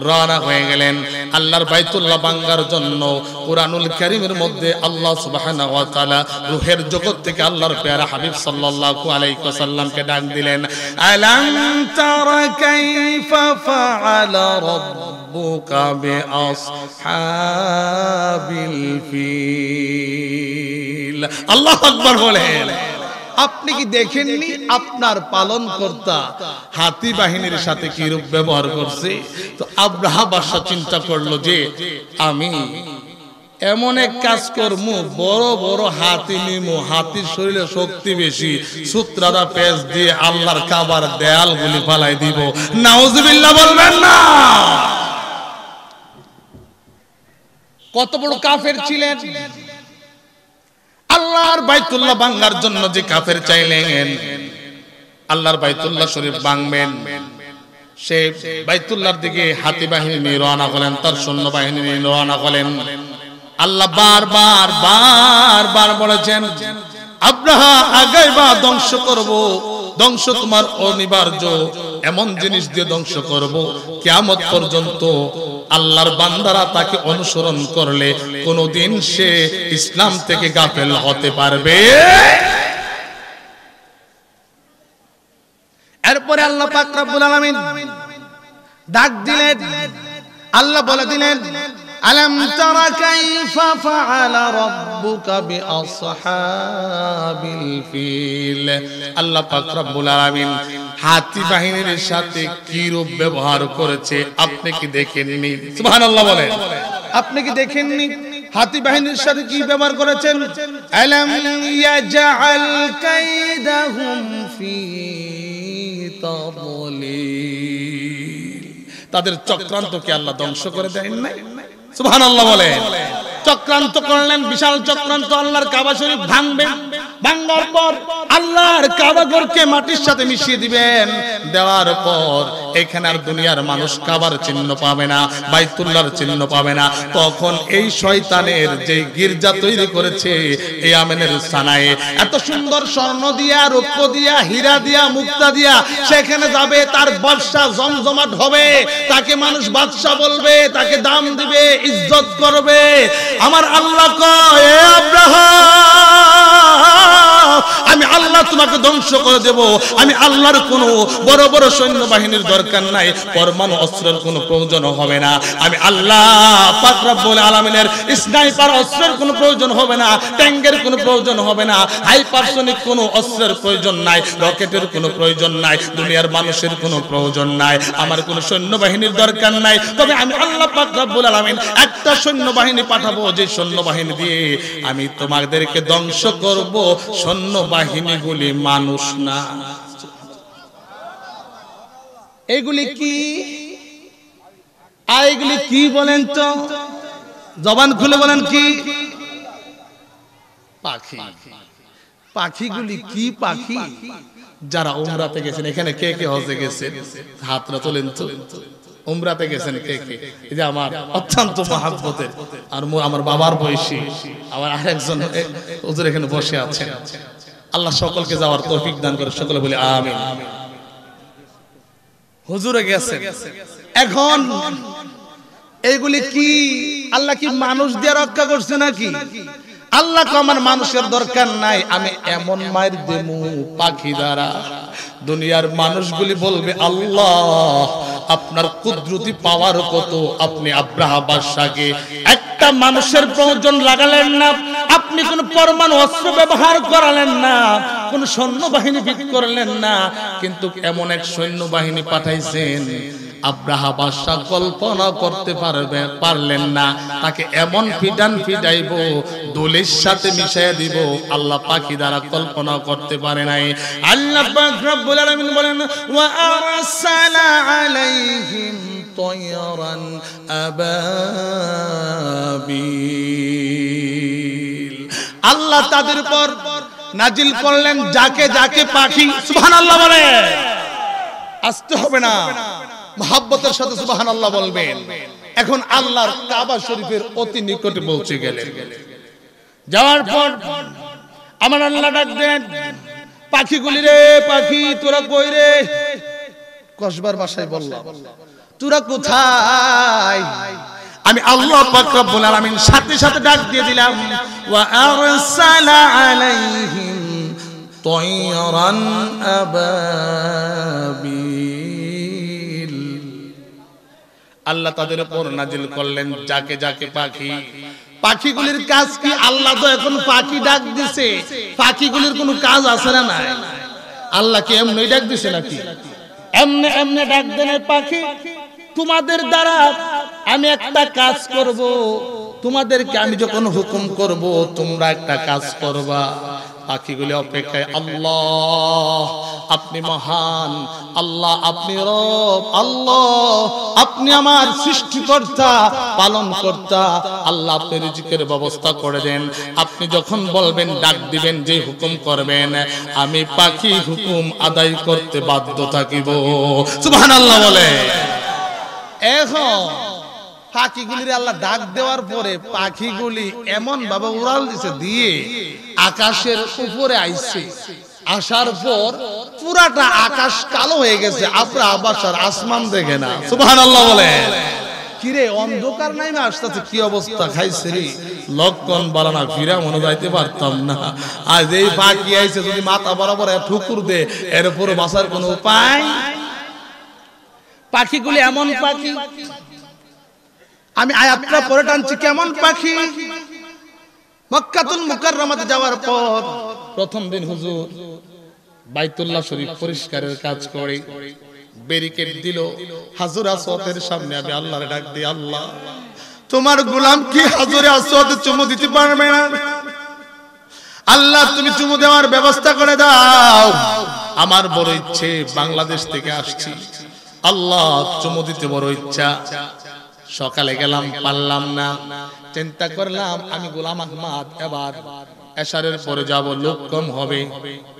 রওনা হয়ে গেলেন আল্লাহর বাইতুল্লাহ ভাঙার জন্য। কুরআনুল কারীমের মধ্যে আল্লাহ সুবহানাহু ওয়া তাআলা রূহের জগৎ থেকে আল্লাহর প্যারা হাবিব সাল্লাল্লাহু আলাইহি ওয়াসাল্লামকে ডাক দিলেন, আলাম তারা কাইফা ফাআলা রাব্বুকা বিআসহাবিল ফিল। আল্লাহু আকবার বলেন। আপনি কি দেখেননি আপনার পালনকর্তা হাতি বাহিনীর সাথে কি রূপ ব্যবহার করছে? তো আব্রাহা বাদশা চিন্তা করলো যে আমি এমন এক কাজ করবো, বড় বড় হাতি নিমু, হাতির শরীরে শক্তি বেশি, সূত্রাদা পেঁচ দিয়ে আল্লাহর কাবার দেয়ালগুলি ফালাই দিব। নাউজুবিল্লাহ বলবেন না? কত বড় কাফের ছিলেন! আল্লাহর বাইতুল্লাহ ভাঙার জন্য যে কাফের চাইলেন আল্লাহর বাইতুল্লাহ শরীফ ভাঙবেন, সে বাইতুল্লাহর দিকে হাতি বাহিনী নিয়ে রওনা হলেন, তার সৈন্য বাহিনী নিয়ে রওনা হলেন। আল্লাহ বারবার বলেছেন, আব্রাহা আগাইবা, ধ্বংস করব, ধ্বংস তোমার অনিবার্য, এমন জিনিস দিয়ে ধ্বংস করব কিয়ামত পর্যন্ত আল্লাহর বান্দারা তাকে অনুসরণ করলে কোনদিন সে ইসলাম থেকে গাফেল হতে পারবে। এরপরে আল্লাহ পাক রব্বুল আলামিন ডাক দিলেন, আল্লাহ বলে দিলেন আলাম তারা কাইফা ফাআলা রাব্বুকা বিআসহাবিল ফিল। আল্লাহ পাক রব্বুল আলামিন হাতি বাহিনীর সাথে কি রূপ ব্যবহার করেছে আপনি কি দেখেননি? সুবহানাল্লাহ বলেন, আপনি কি দেখেননি হাতি বাহিনীর সাথে কি ব্যবহার করেছেন? আলাম ইয়াজআল কাইদাহুম ফি তাদলিল। তাদের চক্রান্তকে আল্লাহ ধ্বংস করে দেন নাই? সুবহানাল্লাহ বলেন। চক্রান্ত করলেন, বিশাল চক্রান্ত। আল্লাহর কাবা শরীফ ভাঙবেন, ভাঙার পর আল্লাহর কাবা ঘরকে মাটির সাথে মিশিয়ে দিবেন। দেওয়ার পর এখানে আর দুনিয়ার মানুষ কাবার চিহ্ন পাবে না, বাইতুল্লাহর চিহ্ন পাবে না। তখন এই শয়তানের যে গির্জা তৈরি করেছে এই আমেনের সানায়ে, এত সুন্দর স্বর্ণ দিয়া, রৌপ্য দিয়া, হীরা দিয়া, মুক্তা দিয়া সেখানে যাবে, তার ব্যবসা জমজমাট হবে, তাকে মানুষ বাদশা বলবে, তাকে দাম দিবে, ইজ্জত করবে। আমার আল্লাহ কয়, এ আব্রাহাম, আমি আল্লাহ তোমাকে ধ্বংস করে দেব। আমি আল্লাহর কোনো বড় বড় সৈন্যবাহিনীর দরকার নাই, পরমাণু অস্ত্রের কোনো প্রয়োজন হবে না। আমি আল্লাহ পাক রব্বুল আলামিনের স্নাইপার অস্ত্রের কোনো প্রয়োজন হবে না, ট্যাঙ্কের কোনো প্রয়োজন হবে না, হাইপারসনিক কোনো অস্ত্রের প্রয়োজন নাই, রকেটের কোনো প্রয়োজন নাই, দুনিয়ার মানুষের কোনো প্রয়োজন নাই, আমার কোনো সৈন্যবাহিনীর দরকার নাই। তবে আমি আল্লাহ পাক রব্বুল আলামিন একটা সৈন্যবাহিনী পাঠাবো, যে সৈন্যবাহিনী দিয়ে আমি তোমাদেরকে ধ্বংস করব। সৈন্যবাহিনীগুলি মানুষ না। এগুলি কি? আর এগুলি কি বলেন তো? জবান খুলে বলেন কি? পাখি। পাখিগুলি কি পাখি? যারা উমরাতে গেছেন, এখানে কে কে হজে গেছেন হাতরা তোলেন তো। উমরাতে গেছেন কে কে? এই যে আমার অত্যন্ত মহাব্বতের আর আমার বাবার বয়সী আমার আরেকজন হুজুর এখানে বসে আছেন। আল্লাহ সকলকে যাওয়ার তৌফিক দান করে, সকলে বলি আমিন। হুজুরে গেছেন। এখন এইগুলি কি? আল্লাহ কি মানুষ দিয়ে রক্ষা করছে নাকি? আল্লাহ কো আমার মানুষের দরকার নাই, আমি এমন মায়ের দেবো পাখি দ্বারা দুনিয়ার মানুষগুলি বলবে আল্লাহ আপনার কুদরতি পাওয়ার কত। আপনি আব্রাহা বাদশাকে একটা মানুষের প্রয়োজন লাগালেন না, আপনি কোন পরমাণু অস্ত্র ব্যবহার করালেন না, কোন সৈন্যবাহিনী ভিত্তি করলেন না, কিন্তু এমন এক সৈন্যবাহিনী পাঠাইছেন আব্রাহা বাদশা কল্পনা করতে পারলেন না। তাকে এমন ফিডাইব, দোলের সাথে মিশিয়ে দিব, আল্লাহ পাখি দ্বারা কল্পনা করতে পারে নাই। আল্লাহ পাক রব্বুল আলামিন বলেন ওয়া আরসালা আলাইহিম তায়রান আবাবিল। আল্লাহ তাদের উপর নাজিল করলেন যাকে যাকে পাখি। সুবহানাল্লাহ বলে, আসতে হবে না, মহব্বতের সাথে সুবহানাল্লাহ বলবেন। এখন আল্লাহর কাবা শরীফের অতি নিকটে পৌঁছে গেলেন। যাওয়ার পর আমার আল্লাহ ডাক দেন পাখিগুলি, রে পাখি তোরা কই রে? কসবার ভাষায় বললাম, তোরা কোথায়? আমি আল্লাহ পাক রব্বুল আলামিন সাথে সাথে ডাক দিয়ে দিলাম ওয়া আরসালা আলাইহিম তায়রান আবাবিল। আল্লাহ তাদের উপর নাজিল করলেন যাকে যাকে পাখি। পাখিগুলির কাজ কি? আল্লাহ তো এখন পাখি ডাক দিছে, পাখিগুলির কোনো কাজ আছে না? নাই। আল্লাহ কি এমনি ডাক দিছে নাকি? এমনি এমনি ডাক দেন পাখি, তোমাদের দ্বারা আমি একটা কাজ করব, তোমাদেরকে আমি যখন হুকুম করব তোমরা একটা কাজ করবা। পাখিগুলি অপেক্ষায়, আল্লাহ আপনি মহান, আল্লাহ আপনি রব, আল্লাহ আপনি আমার সৃষ্টিকর্তা, পালনকর্তা, আল্লাহ আপনি রিজিকের ব্যবস্থা করে দেন। আপনি যখন বলবেন, ডাক দিবেন, যে হুকুম করবেন, আমি পাখি হুকুম আদায় করতে বাধ্য থাকিব। সুবহানাল্লাহ বলে। এখন পাখিগুলির আল্লাহ ডাক দেওয়ার পরে পাখিগুলি এমন ভাবে উড়াল দিছে, দিয়ে আকাশের উপরে আইছে। আসার পর পুরাটা আকাশ কালো হয়ে গেছে, আপনার আবাসার আসমান দেখে না। সুবহানাল্লাহ বলে। কিরে অন্ধকার নাইমে আসতেছে, কি অবস্থা খাইছে রে? লক্ষণ বালানা ফিরা মনে যাইতে পারতাম না। আজ এই পাখি আইছে, যদি মাথা বরাবর ঠুকুর দে, এর উপরে বাসার কোনো উপায়। পাখিগুলি এমন পাখি, আমি আয়াতটা পরে টানছি। কেমন পাখি? মক্কাতুল মুকাররমাতে যাওয়ার পর প্রথম দিন হুজুর বাইতুল্লাহ শরীফ পরিষ্কারের কাজ করে ব্যারিকেড দিল হাজর আসওয়াদের সামনে। আমি আল্লাহরে ডাক দিই, আল্লাহ তোমার গোলাম কি হাজরে আসওয়াদে চুমু দিতে পারবে না? আল্লাহ তুমি চুমু দেওয়ার ব্যবস্থা করে দাও। আমার বড় ইচ্ছে, বাংলাদেশ থেকে আসছি, আল্লাহ চুমু দিতে বড় ইচ্ছা। সকালে গেলাম, পারলাম না। চিন্তা করলাম আমি গোলাম আহমদ এবার এশারের পরে যাব, লোক কম হবে।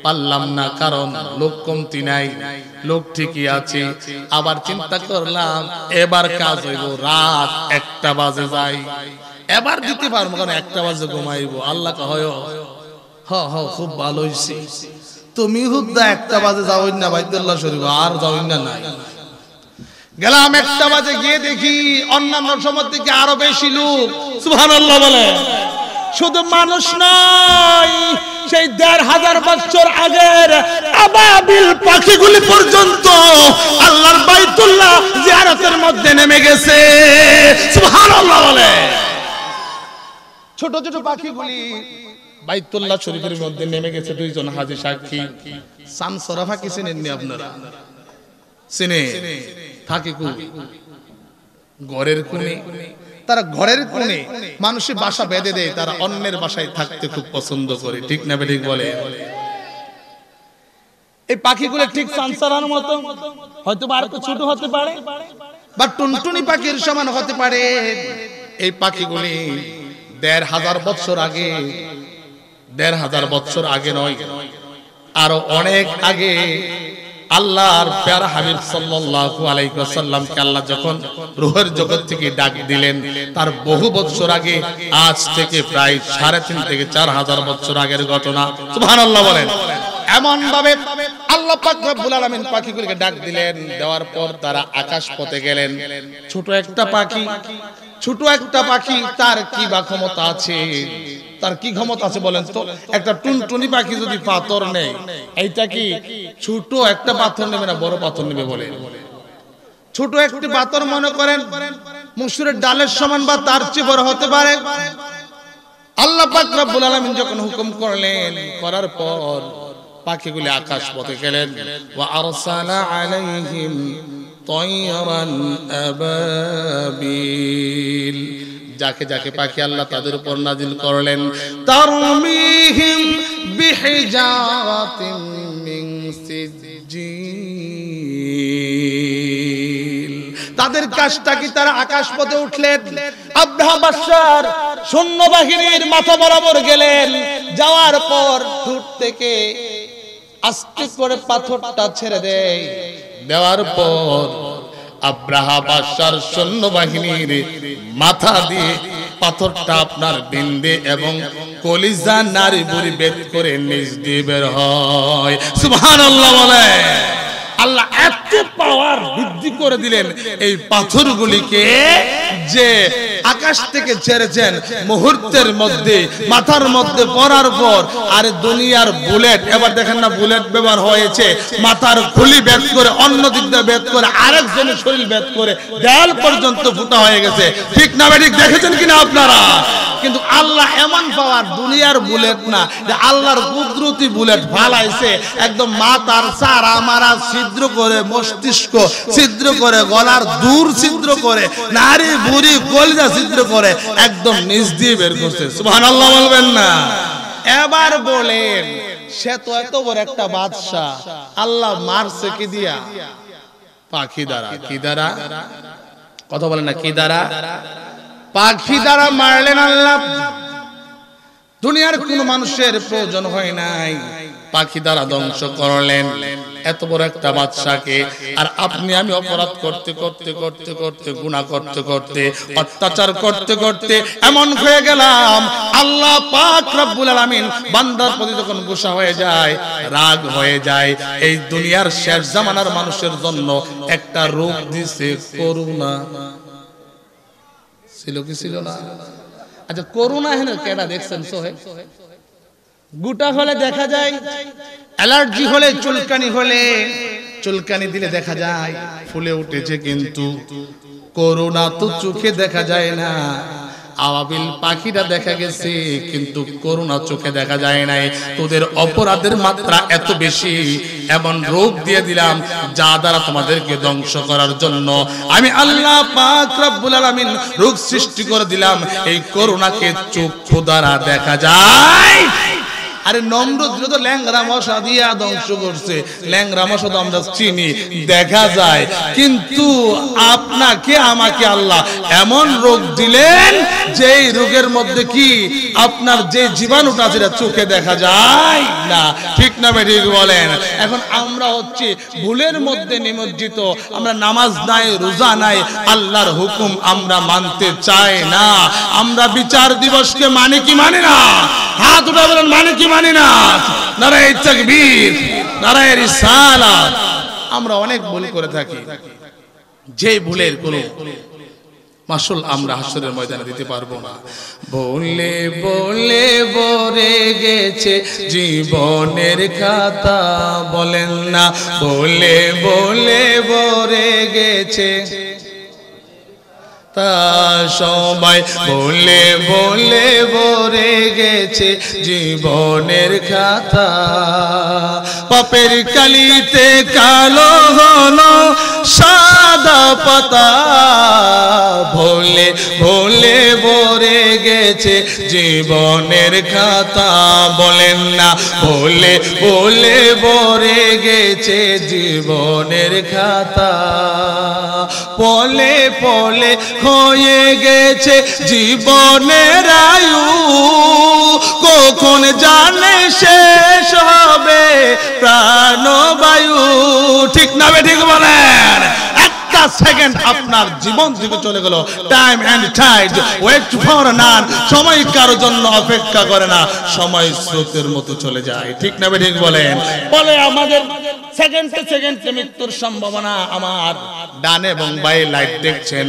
পারলাম না, কারণ লোক কমতি নাই, লোক ঠিকই আছে। আবার চিন্তা করলাম এবার কাজ হইব রাত 1টা বাজে যাই, এবার দিতে পারবো, কারণ 1টা বাজে ঘুমাইবো। আল্লাহ কয় হ খুব ভালো হইছে, তুমি হুদ্দা 1টা বাজে যাও না বাইতুল্লাহ শরীফ, আর যাও না। নাই গেলাম 1টা বাজে, গিয়ে দেখি অন্যান্য সময় থেকে আরো বেশি লোক। সুবহানাল্লাহ বলে। শুধু মানুষ নয়, সেই 1500 বছর আগের আবাবিল পাখিগুলি পর্যন্ত আল্লাহর বাইতুল্লাহ জিয়ারতের মধ্যে নেমে গেছে। সুবহানাল্লাহ বলে। ছোট ছোট পাখিগুলি বাইতুল্লাহ শরীফের মধ্যে নেমে গেছে। 2 জন হাজী সাক্ষী। সানসরা পাখি চিনেননি আপনারা? চিনে থাকে ঘরের কোণে, তারা ঘরের কোণে মানুষের বাসা বেঁধে দেয়, তারা অন্যের বাসায় থাকতে খুব পছন্দ করে, ঠিক না ঠিক বলে? এই পাখিগুলো ঠিক সানসারার মতো, হয়তো আর একটু ছোট হতে পারে বা টুনটুনি পাখির সমান হতে পারে। এই পাখিগুলি 1500 বছর আগে, 1500 বছর আগে নয়, আরো অনেক আগে আল্লাহর প্যারা হাবিব সাল্লাল্লাহু আলাইহি ওয়াসাল্লামকে আল্লাহ যখন রূহের জগৎ থেকে ডাক দিলেন, তার বহু বছর আগে, আজ থেকে প্রায় 3.5 থেকে 4000 বছর আগের ঘটনা। সুবহানাল্লাহ বলেন। এমন ভাবে আল্লাহ পাক রব্বুল আলামিন পাখিগুলোকে ডাক দিলেন, দেওয়ার পর তারা আকাশ পথে গেলেন। ছোট একটা পাখি, ছোট একটা পাখি, তার কি বা ক্ষমতা আছে? তার কি ক্ষমতা আছে বলেন তো? একটা টুনটুনি পাখি যদি পাথর নেয়, এইটা কি ছোট একটা পাথর নেবে না বড় পাথর নেবে বলে? ছোট একটি পাথর মনে করেন মসুরের ডালের সমান বা তার চেয়ে বড় হতে পারে। আল্লাহ পাক রব্বুল আলামিন যখন হুকুম করলেন, করার পর পাখিগুলি আকাশ পথে গেলেন। ওয়া আরসালা আলাইহিম তায়রান আবাবিল, যাকে যাকে পাখি আল্লাহ তাদের উপর নাজিল করলেন। তারমিহিম বিহিজারাতিন মিন সিজিল, তাদের কাজটা কি? তারা আকাশ পথে উঠলেন। আব্রাহা বাদশার সৈন্যবাহিনীর মাথা বরাবর গেলেন। যাওয়ার পর দূর থেকে আস্তে করে পাথরটা ছেড়ে দেয়। দেওয়ার পর আব্রাহা বাদশার সৈন্যবাহিনীর মাথা দিয়ে পাথরটা আপনার বিন্দে এবং কলিজা নারী বুড়ি বেদ করে নিচ দিয়ে বের হয়। সুবহানাল্লাহ বলে। আল্লাহ এত পাওয়ার বৃদ্ধি করে দিলেন এই পাথরগুলিকে, যে আকাশ থেকে ছেড়েছেন মুহূর্তের মধ্যে মাথার মধ্যে পড়ার পর। আর দুনিয়ার বুলেট, এবার দেখেন না বুলেট ব্যবহার হয়েছে, মাথার খুলি বেদ করে অন্য দিক দিয়ে বেদ করে আরেকজনের শরীর বেদ করে দেয়াল পর্যন্ত ফুটা হয়ে গেছে, ঠিক না ঠিক দেখেছেন কিনা আপনারা? কিন্তু আল্লাহ এমন পাওয়ার, দুনিয়ার বুলেট না, যে আল্লাহর কুদরতি বুলেট ফালাইছে একদম মাথার চারা মারা ছিদ্র করে, মস্তিষ্ক ছিদ্র করে, গলার দূর ছিদ্র করে, নারী বুড়ি কলিজা ছিদ্র করে একদম নিচ দিয়ে বের করছে। সুবহানাল্লাহ বলবেন না? এবার বলেন, সে তো এত বড় একটা বাদশা, আল্লাহ মারছে কি দিয়া? পাখি দ্বারা। কি দ্বারা? কথা বলেন না, কি দ্বারা? পাখি দ্বারা মারলেন আল্লাহ। দুনিয়ার কোন মানুষের প্রয়োজন হয় নাই, পাখি দ্বারা ধ্বংস করলেন এত বড় একটা বাদশাকে। আর আপনি আমি অপরাধ করতে করতে করতে করতে, গুনাহ করতে করতে, অত্যাচার করতে করতে এমন হয়ে গেলাম, আল্লাহ পাক রব্বুল আলামিন বান্দার প্রতি যখন গুসা হয়ে যায়, রাগ হয়ে যায়, এই দুনিয়ার শেষ জামানার মানুষের জন্য একটা রূপ দিছে করুণা। ছিল কি ছিল না? আচ্ছা, করুণা হেন কেডা দেখছেন? সোহে গুটা হলে দেখা যায়, অ্যালার্জি হলে, চুলকানি হলে, চুলকানি দিলে দেখা যায় ফুলে উঠেছে, কিন্তু করুণা তো চোখে দেখা যায় না, আবাবিল পাখিটা দেখা গেছে কিন্তু করুণা চোখে দেখা যায় নাই। তোদের অপরাধের মাত্রা এত বেশি, এমন রোগ দিয়ে দিলাম যা দ্বারা তোমাদেরকে ধ্বংস করার জন্য আমি আল্লাহ পাক রব্বুল আলামিন রোগ সৃষ্টি করে দিলাম। এই করুণাকে চক্ষু দ্বারা দেখা যায়। আরে নমরুদ তো ল্যাংরা মশা দিয়া ধ্বংস করছে, ল্যাংরা মশা তো আমরা চিনি, দেখা যায়, কিন্তু আপনাকে আমাকে আল্লাহ এমন রোগ দিলেন যেই রোগের মধ্যে কি আপনার যে জীবাণুটা যেটা চোখে দেখা যায় না, ঠিক না ঠিক বলেন? এখন আমরা হচ্ছে ভুলের মধ্যে নিমজ্জিত, আমরা নামাজ নাই, রোজা নাই, আল্লাহর হুকুম আমরা মানতে চাই না। আমরা বিচার দিবসকে মানে কি মানে না? হাত উঠা বলেন মানে কি মানে না? নারায়ে তাকবীর, নারায়ে রিসালাত। আমরা অনেক ভুল করে থাকি, যে ভুলের কোনো মাসুল আমরা হাসরের ময়দানে দিতে পারবো না। বলে বলে ভরে গেছে জীবনের খাতা, বলেন না বলে বলে ভরে গেছে তা সবাই, বলে বলে ভরে গেছে জীবনের খাতা। পাপের কালিতে কালো হলো সাদা পাতা, ভোলে ভোলে ভরে গেছে জীবনের খাতা, বলেন না ভোলে ভোলে ভরে গেছে জীবনের খাতা। পলে পলে হয়ে গেছে জীবনের আয়ু, কখন জানে শেষ হবে প্রাণবায়ু, ঠিক না ঠিক বলেন? একটা সেকেন্ড আপনার জীবন থেকে চলে গেল, time and tide wait for none, সময় কারোর জন্য অপেক্ষা করে না, সময় স্রোতের মতো চলে যায়, ঠিক না ঠিক বলেন? বলে আমাদের সেকেন্ডে সেকেন্ডে মৃত্যুর সম্ভাবনা। আমার ডানে এবং বাঁয়ে লাইট দেখছেন,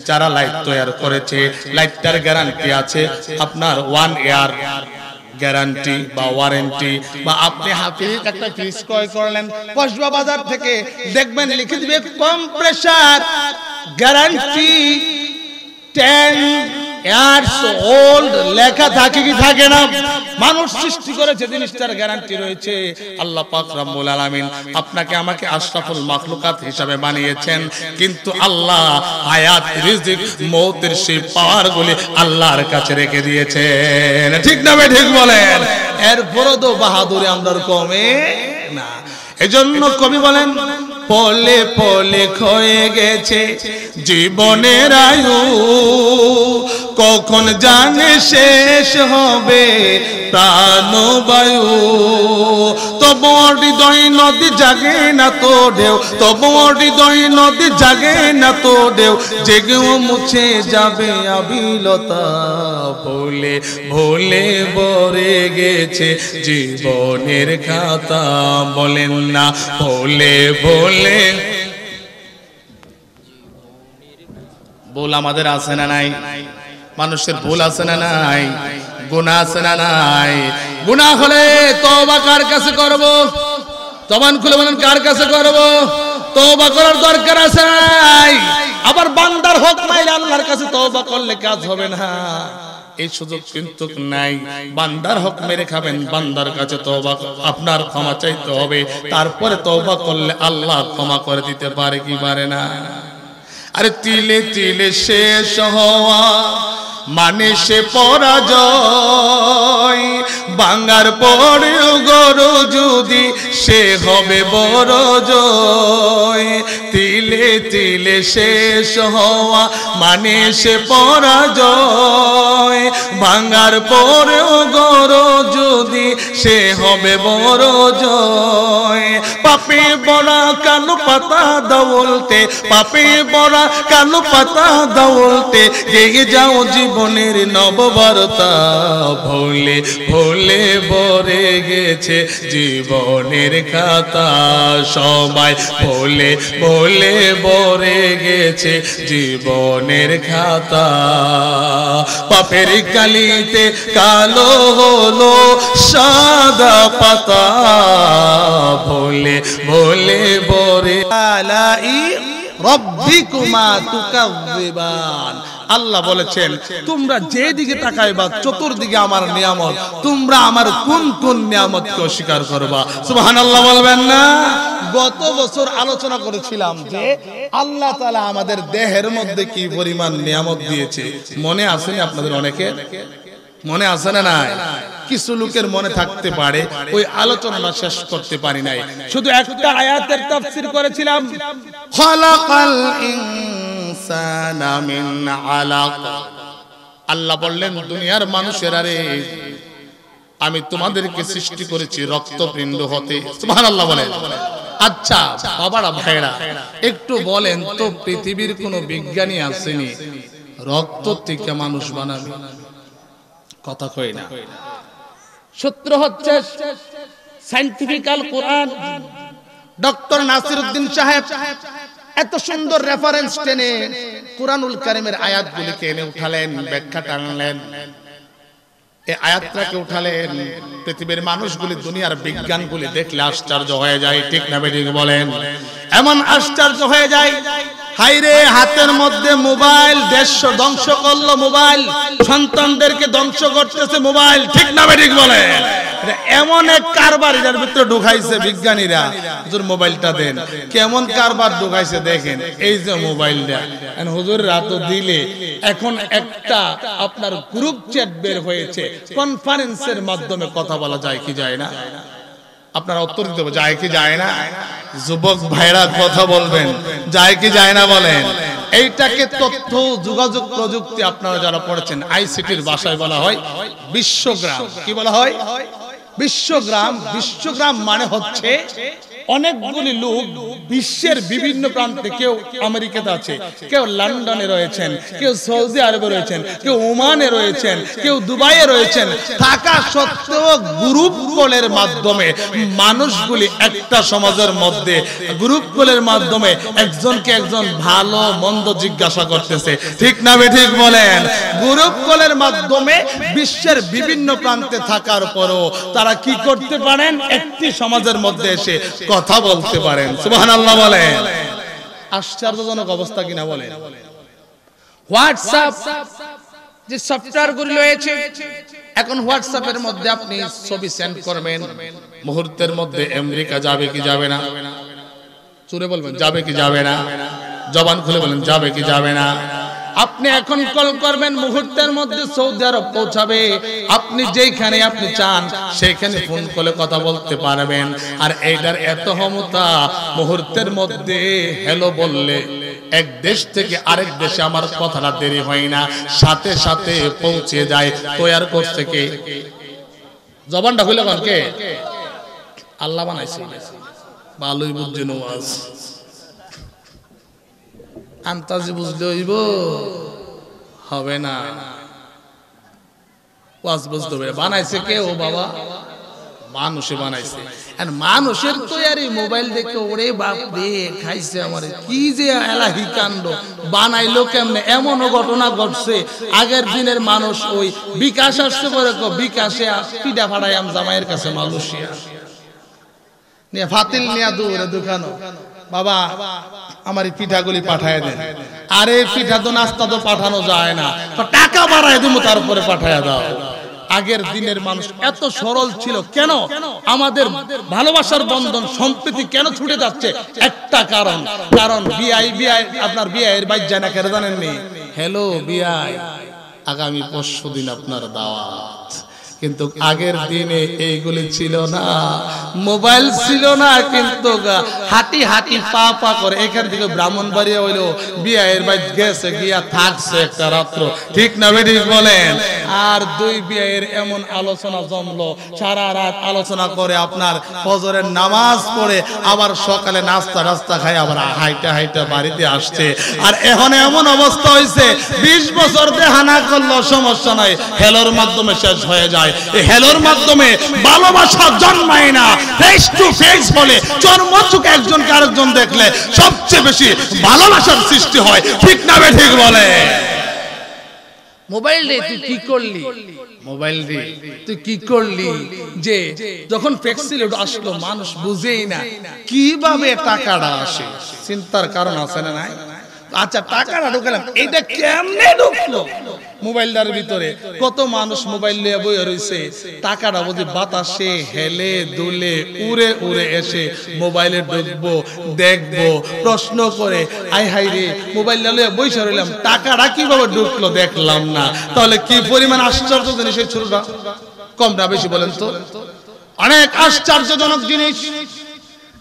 যারা লাইট তৈরি করেছে লাইটটার গ্যারান্টি আছে আপনার 1 ইয়ার গ্যারান্টি বা ওয়ারেন্টি, বা আপনি হাফিজ একটা ফ্রিজ ক্রয় করলেন কসবা বাজার থেকে, দেখবেন লিখে দিবে কম্প্রেসার গ্যারান্টি 10 ইয়ার্স ওল্ড, লেখা থাকে কি থাকে না? মানুষ সৃষ্টি করেছে জিনিসটার গ্যারান্টি রয়েছে। আল্লাহ পাক রব্বুল আলামিন আপনাকে আমাকে আশরাফুল মাখলুকাত হিসাবে বানিয়েছেন, কিন্তু আল্লাহ হায়াত, রিজিক, মওতের সেই পাওয়ারগুলি আল্লাহর কাছে রেখে দিয়েছেন, ঠিক না ঠিক বলেন? এরপরও তো বাহাদুরি আমরা কমে না। এজন্য কবি বলেন পলে পলে ক্ষয়ে গেছে জীবনের আয়ু, কখন জানে শেষ হবে প্রাণবায়ু। তবু হৃদয় নদী জাগে না তো ঢেউ, তবু হৃদয় নদী জাগে না তো ঢেউ, জেগেও মুছে যাবে আবিলতা। ভোলে ভোলে ভরে গেছে জীবনের খাতা, বলেন না ভোলে ভোলে। ভুল আমাদের আছে না নাই? মানুষের ভুল আছে না নাই? গুনাহ আছে না নাই? গুনাহ হলে তওবা কার কাছে করব? জবান খুলে বলেন কার কাছে করব? তওবা করার দরকার আছে নাই? আবার বান্দার হক মাইলে আল্লাহর কাছে তওবা করলে কাজ হবে না, এই সুযোগ কিন্তু নাই। বান্দার হক মেরে খাবেন, বান্দার কাছে তওবা আপনার ক্ষমা চাইতে হবে, তারপরে তওবা করলে আল্লাহ ক্ষমা করে দিতে পারে কি পারে না? আরে তিলে তিলে শেষ হওয়া মানে সে পরাজয়, ভাঙার পরেও গড় যদি সে হবে বড় জয়। তিলে তিলে শেষ হওয়া মানে সে পরাজয়, ভাঙার পরেও গড় যদি সে হবে বড় জয়। পাপে বড়া কালো পাতা দৌলতে, পাপে বড়া কালো পাতা দৌলতে, গেয়ে যাও জীবনের নববার্তা। ভোলে ভোলে ভরে গেছে জীবনের খাতা, সবাই ভোলে ভোলে ভরে গেছে জীবনের খাতা। পাপের কালিতে কালো হলো সাদা পাতা, ভোলে ভোলে ভরে আলাই রব্বিকুমা তুকাযিবান। আল্লাহ বলেছেন তোমরা যেদিকে তাকাইবা চতুর্দিকে আমার নিয়ামত, তোমরা আমার কোন কোন নিয়ামতকে অস্বীকার করবা? সুবহানাল্লাহ বলবেন না? গত বছর আলোচনা করেছিলাম যে আল্লাহ তাআলা আমাদের দেহের মধ্যে কি পরিমাণ নিয়ামত দিয়েছে, মনে আছে না আপনাদের? অনেকে মনে আছে না? নাই কিছু লোকের মনে থাকতে পারে, ওই আলোচনাটা শেষ করতে পারি নাই, শুধু একটা আয়াতের তাফসীর করেছিলাম, খালাকাল ইনসানা মিন আলাক। আল্লাহ বললেন দুনিয়ার মানুষেরা রে, আমি তোমাদেরকে সৃষ্টি করেছি রক্তপিণ্ড হতে। সুবহানাল্লাহ বলেন। আচ্ছা বাবারা ভাইরা একটু বলেন তো, পৃথিবীর কোন বিজ্ঞানী আসেনি রক্ত থেকে মানুষ বানাবে? কথা কই না। সূত্র হচ্ছে সায়েন্টিফিক্যাল কোরআন। ডক্টর নাসিরউদ্দিন সাহেব এত সুন্দর রেফারেন্স টেনে কুরআনুল কারীমের আয়াতগুলিকে এনে উঠালেন, ব্যাখ্যা টানলেন, এই আয়াতটাকে উঠালেন। পৃথিবীর মানুষগুলি দুনিয়ার বিজ্ঞানগুলি দেখলে আশ্চর্য হয়ে যায়, ঠিক না বেঠিক বলেন? এমন আশ্চর্য হয়ে যায়, হাইরে হাতের মধ্যে মোবাইল, দেশ ধ্বংস করলো মোবাইল, সন্তানদেরকে ধ্বংস করতেছে মোবাইল, ঠিক না বেঠিক বলে? এমন এক কারবার এর ভিতরে ঢুকাইছে বিজ্ঞানীরা, হুজুর মোবাইলটা দেন। কেমন কারবার ঢুকাইছে দেখেন, এই যে মোবাইলটা হুজুর রাত দিলে এখন একটা আপনার গ্রুপ চ্যাট বের হয়েছে, কনফারেন্সের মাধ্যমে কথা বলা যায় কি যায় না? আপনারা উত্তর দিতে হবে, যায় কি যায় না? যুবক ভাইরা কথা বলবেন, যায় কি যায় না বলেন? এইটাকে তথ্য যোগাযোগ প্রযুক্তি, আপনারা যারা পড়েছেন আইসিটির ভাষায় বলা হয় বিশ্বগ্রাম। কি বলা হয়? বিশ্বগ্রাম। বিশ্বগ্রাম মানে হচ্ছে অনেকগুলি লোক বিশ্বের বিভিন্ন প্রান্তে, কেউ আমেরিকাতে আছে, কেউ লন্ডনে রয়েছেন, কেউ সৌদি আরবে রয়েছেন, কেউ ওমানে রয়েছেন, কেউ দুবাইয়ে রয়েছেন, থাকা সত্ত্বেও গ্রুপ কলের মাধ্যমে মানুষগুলি একটা সমাজের মধ্যে গ্রুপ কলের মাধ্যমে একজনকে একজন ভালো মন্দ জিজ্ঞাসা করতেছে, ঠিক না বেঠিক বলেন? গ্রুপ কলের মাধ্যমে বিশ্বের বিভিন্ন প্রান্তে থাকার পরও তারা কি করতে পারেন? একটি সমাজের মধ্যে এসে কথা বলতে পারেন। সুবহানাল্লাহ বলেন। আশ্চর্যজনক অবস্থা কিনা বলেন? হোয়াটসঅ্যাপ যে সফটওয়্যার গুলো রয়েছে, এখন হোয়াটসঅ্যাপের মধ্যে আপনি ছবি সেন্ড করবেন, মুহূর্তের মধ্যে আমেরিকা যাবে কি যাবে না? চুরে বলবেন যাবে কি যাবে না? জবান খুলে বলেন যাবে কি যাবে না? আপনি এখন কল করবেন, মুহূর্তের মধ্যে সৌদি আরব পৌঁছাবে। আপনি যেখানে আপনি চান সেখানে ফোন করে কথা বলতে পারবেন। আর এইটার এত ক্ষমতা, মুহূর্তের মধ্যে হ্যালো বললে এক দেশ থেকে আরেক দেশে আমার কথাটা দেরি হয় না, সাথে সাথে পৌঁছে যায়। তৈয়ার করছে কে? জবানটা খুলে কোন কে? আল্লাহ বানাইছে। ভালোই বুঝছেন ওয়াজ, আন্তাজি বুঝলে হইব, হবে না। ওয়াজ বুঝতে হবে। বানাইছে কে? ও বাবা, মানুষে বানাইছে। আর মানুষের তৈরি মোবাইল দেখে ওরে বাপ রে খাইছে আমার, কি যে এলাহি কাণ্ড, বানাইলো কেমনে? এমনও ঘটনা ঘটছে, আগের দিনের মানুষ ওই বিকাশ আসতে পারে, বিকাশে পিঠা ফাড়াই আম জামাইয়ের কাছে মালয়েশিয়া নিয়ে ফাতিল নিয়ে দূরে দোকানো, বাবা আমার এই পিঠাগুলি পাঠায় দেন। আরে পিঠা তো নাস্তা তো পাঠানো যায় না, টাকা বাড়ায় দেবো তারপরে পাঠায় দাও। আগের দিনের মানুষ এত সরল ছিল কেন? আমাদের ভালোবাসার বন্ধন সম্প্রীতি কেন ছুটে যাচ্ছে? একটা কারণ, কারণ বিআই আপনার বিআইয়ের বাইর যায় না, কেন জানেননি? হ্যালো বিআই, আগামী পরশুদিন আপনার দাওয়াত। কিন্তু আগের দিনে এইগুলি ছিল না, মোবাইল ছিল না, কিন্তু হাঁটি হাঁটি পা পা করে এখান থেকে ব্রাহ্মণবাড়িয়া হইলো বিয়ের বাইরে গেছে, গিয়া থাকছে একটা রাত্র, ঠিক না বেঠিক বলেন? আর দুই বিয়ের এমন আলোচনা জমলো, সারা রাত আলোচনা করে আপনার ফজরের নামাজ পড়ে আবার সকালে নাস্তা রাস্তা খাই আবার হাইটা হাইটা বাড়িতে আসছে। আর এখন এমন অবস্থা হয়েছে, 20 বছর দেহানা করলো সমস্যা নাই, হেলোর মাধ্যমে শেষ হয়ে যায়। এই হেলোর মাধ্যমে ভালোবাসা জন্মায় না, ফেস টু ফেস হলে চর্মচুক একজনকে আরেকজন দেখলে সবচেয়ে বেশি ভালোবাসার সৃষ্টি হয়, ঠিক না বেঠিক বলে? মোবাইল রে তুই কি করলি, মোবাইল রে তুই কি করলি, যে যখন ফ্যাক্সিলিটি আসলো মানুষ বুঝেই না কিভাবে টাকাটা আসে। চিন্তার কারণ আছে না নাই? আচ্ছা টাকাটা ঢুকালাম, এটা কেমনে ঢুকলো মোবাইলটার ভিতরে? কত মানুষ মোবাইল নিয়ে বইয়ে রয়েছে, টাকাটা বুঝি বাতাসে হেলে দুলে উড়ে উড়ে এসে মোবাইলে ঢুকবো, দেখবো, প্রশ্ন করে আই হাই রে মোবাইল নিয়ে বইসা রইলাম, টাকাটা কিভাবে ঢুকলো দেখলাম না। তাহলে কি পরিমাণ আশ্চর্য জিনিস এই ছোটটা, কম না বেশি বলেন তো? অনেক আশ্চর্যজনক জিনিস।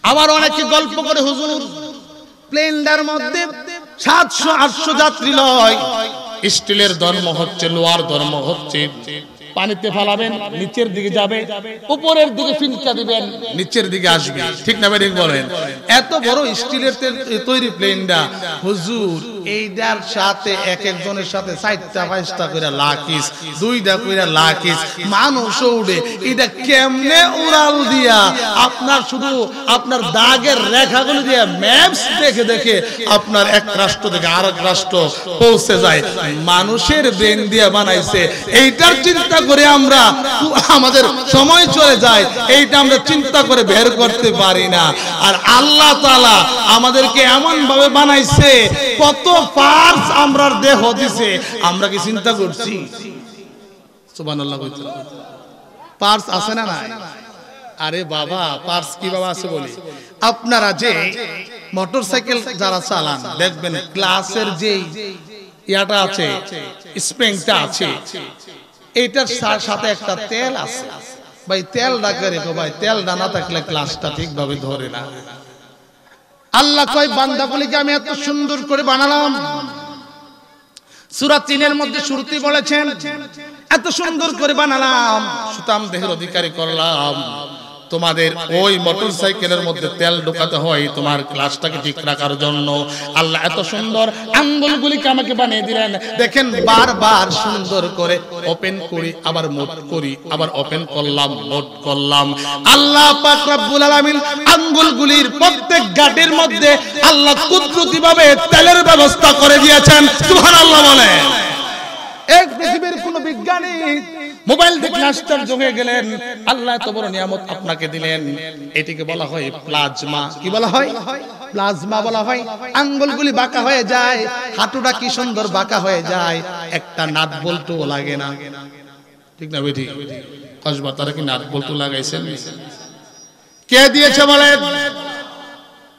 আবার অনেকে গল্প করে হুজুর প্লেনটার মধ্যে 700-800 যাত্রী লয়, স্টিলের ধর্ম হচ্ছে, লোহার ধর্ম হচ্ছে, পানিতে ফেলাবেন নিচের দিকে যাবে, উপরের দিকে ফিনকা দিবেন নিচের দিকে আসবে, ঠিক না ঠিক বলেন? এত বড় স্টিলের তৈরি প্লেনটা হুজুর, এইটার সাথে এক একজনের সাথে 4টা-5টা করে লাকিস, 2টা করে লাকিস, মানুষও উড়ে। এটা কেমনে উড়াল দিয়া আপনার শুধু আপনার দাগের রেখাগুলো দিয়ে ম্যাপস দেখে দেখে আপনার এক রাষ্ট্র থেকে আরেক রাষ্ট্র পৌঁছে যায়। মানুষের ব্রেন দিয়ে বানাইছে, এইটার চিন্তা করে আমরা আমাদের সময় চলে যায়, এইটা আমরা চিন্তা করে বের করতে পারি না। আর আল্লাহ তাআলা আমাদেরকে এমন ভাবে বানাইছে, কত পার্টস আমরা দেহ দিছে, আমরা কি চিন্তা করছি? সুবহানাল্লাহ কইতে পার্টস আছে না নাই? আরে বাবা পার্টস কি বাবা আছে বলি। আপনারা যে মোটরসাইকেল যারা চালান দেখবেন ক্লাসের যে ইয়াটা আছে, স্প্রিংটা আছে, এটার সাথে একটা তেল আছে ভাই, তেল রাখে রেখো ভাই, তেল না থাকলে ক্লাসটা ঠিকভাবে ধরে না। আল্লাহ কয় বান্দাগুলিকে আমি এত সুন্দর করে বানালাম, সূরা 3-এর মধ্যে শুরুতেই বলেছেন এত সুন্দর করে বানালাম, সুতাম দেহের অধিকারী করলাম। তোমাদের ওই মোটরসাইকেলের মধ্যে তেল ঢোকাতে হয় তোমার ক্লাসটাকে ঠিক রাখার জন্য। আল্লাহ এত সুন্দর আঙ্গুলগুলিকে আমাকে বানিয়ে দিলেন। দেখেন বারবার সুন্দর করে ওপেন করি, আবার মোট করি, আবার ওপেন করলাম, মোট করলাম। আল্লাহ পাক রব্বুল আলামিন আঙ্গুলগুলির প্রত্যেক গাঁটের মধ্যে আল্লাহ কুদরতিভাবে তেলের ব্যবস্থা করে দিয়েছেন। সুবহানাল্লাহ বলে। এক পৃথিবীর কোন বিজ্ঞানী মোবাইল দেখে আশ্চর্য হয়ে গেলেন, আল্লাহ এত বড় নিয়ামত আপনাকে দিলেন। এটিকে বলা হয় প্লাজমা। কি বলা হয়? প্লাজমা বলা হয়। আঙ্গুলগুলি বাঁকা হয়ে যায়, হাঁটুটা কি সুন্দর বাঁকা হয়ে যায়, একটা নাট বল্টু লাগে না, ঠিক না বেটি? কসবা তারা কি নাট বল্টু লাগাইছেন? কে দিয়েছে বলেন?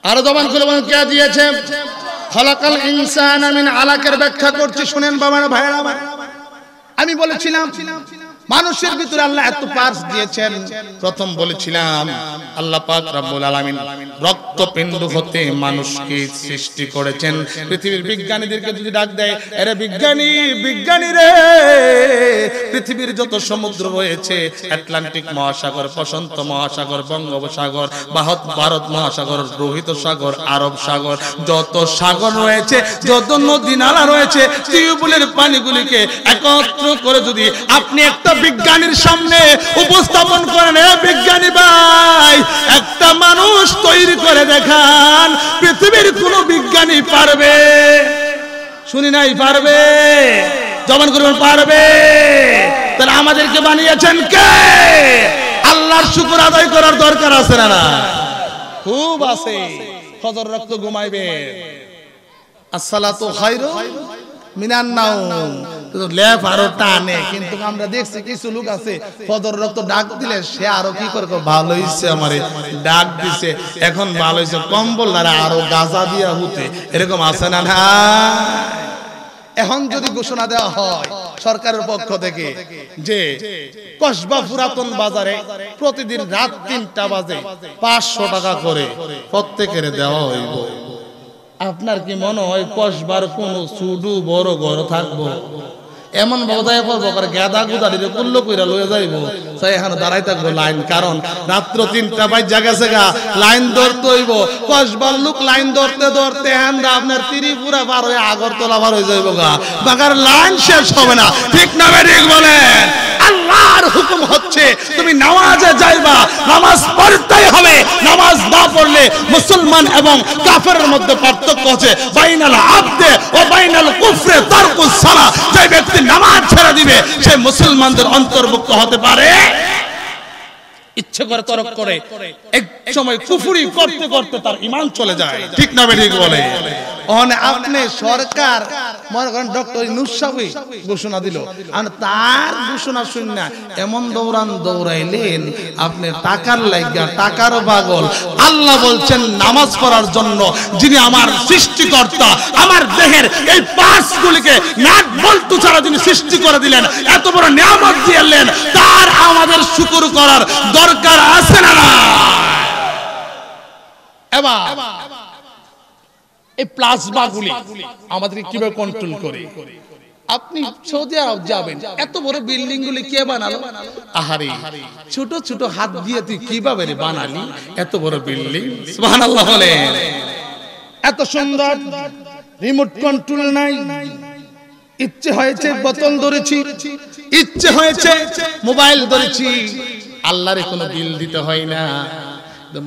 আরো জবান করে বলেন কে দিয়েছে? খলাকাল ইনসানা মিন আলাকের ব্যাখ্যা করছি, শুনেন বাবারা ভাইরা। আমি বলেছিলাম মানুষের ভিতরে আল্লাহ এত পার্টস দিয়েছেন। প্রথম বলেছিলাম আল্লাহ পাক রব্বুল আলামিন রক্তপিণ্ড হতে মানুষকে সৃষ্টি করেছেন। পৃথিবীর বিজ্ঞানীদেরকে যদি ডাক দেয়, আরে বিজ্ঞানী, বিজ্ঞানী রে, পৃথিবীর যত সমুদ্র রয়েছে, আটলান্টিক মহাসাগর, প্রশান্ত মহাসাগর, বঙ্গোপসাগর, ভারত মহাসাগর, লোহিত সাগর, আরব সাগর, যত সাগর রয়েছে, যত নদী নালা রয়েছে, টিউবওয়েলের পানিগুলিকে একত্র করে যদি আপনি একটা বিজ্ঞানীর সামনে উপস্থাপন করেন, এ বিজ্ঞানী ভাই একটা মানুষ তৈরি করে দেখান, পৃথিবীর কোন বিজ্ঞানী পারবে? শুনি নাই পারবে? জবান করবেন পারবে? তাহলে আমাদেরকে বানিয়েছেন কে? আল্লাহর শুকর আদায় করার দরকার আছে না? খুব আছে। ফজর রক্ত ঘুমাইবে, আসসালাতু খায়রুম মিনান নাওম, লেপ আরো টানে। কিন্তু আমরা দেখছি কিছু লোক আছে ফজর রক্ত ডাক দিলে সে আরো কি করে, ভালো হইছে আমারে ডাক দিছে, এখন ভালো হইছে, কম্বল না আরো গাজা দিয়া হতে, এরকম আছে না? না, এখন যদি ঘোষণা দেওয়া হয় সরকারের পক্ষ থেকে যে কসবা পুরাতন বাজারে প্রতিদিন রাত 3টা বাজে 500 টাকা করে প্রত্যেকের দেওয়া হইব, আপনার কি মনে হয় কসবার কোন সুডু বড় ঘর থাকবো? এমন বোঝায় পড়বো করে গাদা গুদারিরে কুল্লো কইরা লয়ে যাইব, তাই এখানে দাঁড়াই থাকবো লাইন। কারণ রাত্র 3টা বাজে গেছে গা, লাইন ধরতে হইব। কসবার লোক লাইন ধরতে ধরতে আপনার ত্রিপুরা পার হয়ে আগরতলা পার হয়ে যাইব গা, বাগার লাইন শেষ হবে না, ঠিক না ঠিক বলেন? আল্লাহর হুকুম হচ্ছে তুমি নামাজে যাইবা, নামাজ পড়তেই হবে। নামাজ না পড়লে মুসলমান এবং কাফেরের মধ্যে পার্থক্য আছে। বাইনাল আবদে ও বাইনাল কুফরে তারকুস সালাহ। যে ব্যক্তি নামাজ সে মুসলমানদের অন্তর্ভুক্ত হতে পারে? ইচ্ছে করে তরক করে এক সময় কুফরি করতে করতে তার ঈমান চলে যায়। ঠিক না ঠিক বলে? আপনি সরকার মনে করেন ডক্টর ইউনূস সাহেব ঘোষণা দিল, আর তার ঘোষণা শুনে এমন দৌড়াইলেন আপনি টাকার লাগা, টাকার পাগল। আল্লাহ বলছেন নামাজ পড়ার জন্য যিনি আমার সৃষ্টিকর্তা, আমার দেহের এই পার্টসগুলিকে নাট বল্টু ছাড়া যিনি সৃষ্টি করে দিলেন, এত বড় নিয়ামত দিলেন, তার আমাদের শুকর করার দরকার আছে না? এবার এই প্লাজমাগুলি আমাদেরকে কিভাবে কন্ট্রোল করে? আপনি সৌদি আরব যাবেন, এত বড় বিল্ডিং গুলি কে বানালো? আহারে ছোট ছোট হাত দিয়ে তুই কিভাবে বানালি এত বড় বিল্ডিং? সুবহানাল্লাহ বলেন। এত সুন্দর, রিমোট কন্ট্রোল নাই, ইচ্ছে হয়েছে বোতল ধরেছি, ইচ্ছে হয়েছে মোবাইল ধরেছি, আল্লাহরে কোনো বিল দিতে হয় না।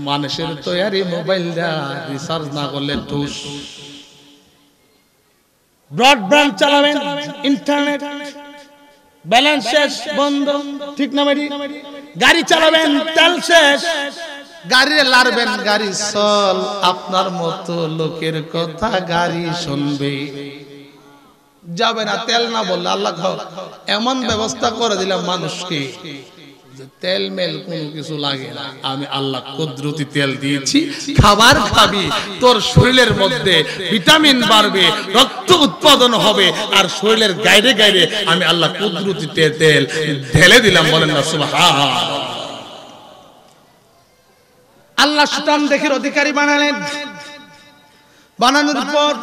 মানুষের তৈরি মোবাইলটা রিচার্জ না করলে ঠুস। ব্রডব্যান্ড চালাবেন, ইন্টারনেট ব্যালেন্স শেষ, বন্ধ। ঠিক না ভাই? গাড়ি চালাবেন, তেল শেষ, গাড়ি লারবেন, গাড়ি চল। আপনার মতো লোকের কথা গাড়ি শুনবে, যাবে না তেল না বললে। আল্লাহ এমন ব্যবস্থা করে দিলাম মানুষকে যে তেল মেল কোনো কিছু লাগে না। আমি আল্লাহ কুদরতি তেল দিয়েছি, খাবার খাবি, তোর শরীরের মধ্যে ভিটামিন বাড়বে, রক্ত উৎপাদন হবে, আর শরীরের গাইরে গাইরে আমি আল্লাহ কুদরতি তেল ঢেলে দিলাম। বলেন না সুবহানাল্লাহ। আল্লাহ সুতান দেখের অধিকারী বানালেন। বানানোর পর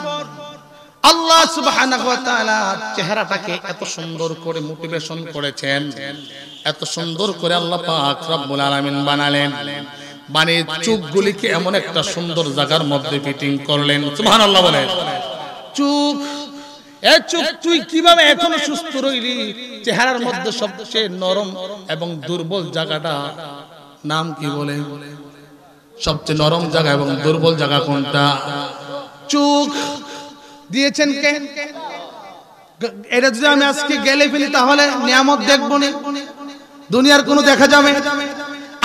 আল্লাহ সুবহানাহু ওয়া তাআলা চেহারাটাকে এত সুন্দর করে মোটিভেশন করেছেন, এত সুন্দর করে আল্লাহ পাক রব্বুল আলামিন বানালেন। মানে চোখগুলিকে এমন একটা সুন্দর জায়গার মধ্যে ফিটিং করলেন। সুবহানাল্লাহ বলেন। চোখ, এই চোখ তুই কিভাবে এখনো সুস্থ রইলি? চেহারার মধ্যে সবচেয়ে নরম এবং দুর্বল জায়গাটা নাম কি বলে? সবচেয়ে নরম জায়গা এবং দুর্বল জায়গা কোনটা? চোখ দিয়েছেন কে? এটা যদি আমি আজকে গেলে ফেলি তাহলে নিয়ামত দেখবো না, দুনিয়ার কোনো দেখা যাবে।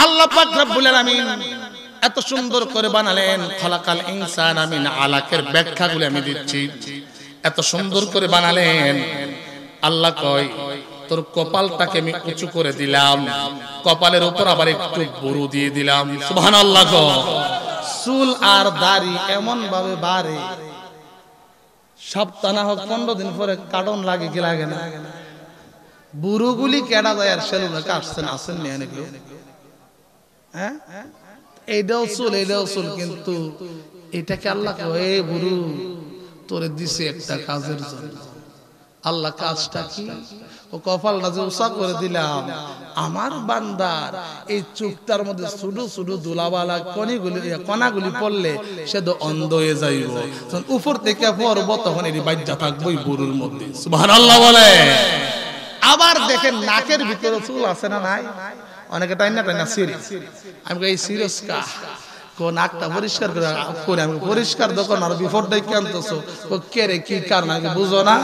আল্লাহ পাক রব্বুল আলামিন এত সুন্দর করে বানালেন। খলাকাল ইনসানা মিন আলাকের ব্যাখ্যাগুলো আমি দিচ্ছি। এত সুন্দর করে বানালেন। আল্লাহ কয় তোর কপালটাকে আমি উঁচু করে দিলাম, কপালের উপর আবার একটু বরু দিয়ে দিলাম। সুবহানাল্লাহ। চুল আর দাড়ি এমন ভাবে বাড়ে, সপ্তাহ না হোক 15 দিন পরে কাটন লাগে কি লাগে না? বুড়োগুলি কেডা যায় আর সেলুনে কাটছেন, আসেন নি অনেক লোক। হ্যাঁ, এইটাও চুল, কিন্তু এটাকে আল্লাহ কয় এ বুড়ো তোরে দিছে একটা কাজের জন্য। আল্লাহ কাজটা কি? ও কপালটা যে উঁচা করে দিলাম, আমার বান্দার এই চুপটার মধ্যে ছোট ছোট দুলাবালা কণাগুলি পড়লে সে তো অন্ধ হয়ে যাইব। উপর থেকে পড়ব তখন এটি বাজ্যা থাকবোই বুড়োর মধ্যে। সুবহানাল্লাহ বলে। আবার দেখেন নাকের ভিতরে চুল আছে না নাই? অনেকে টাইনা সিরিয়াস। আমি এই সিরিয়াস কা নাকটা পরিষ্কার করে আমি পরিষ্কার দোকান আর বিফোরটাই কেনতেছো কে রে কি কারণ আগে বুঝো না?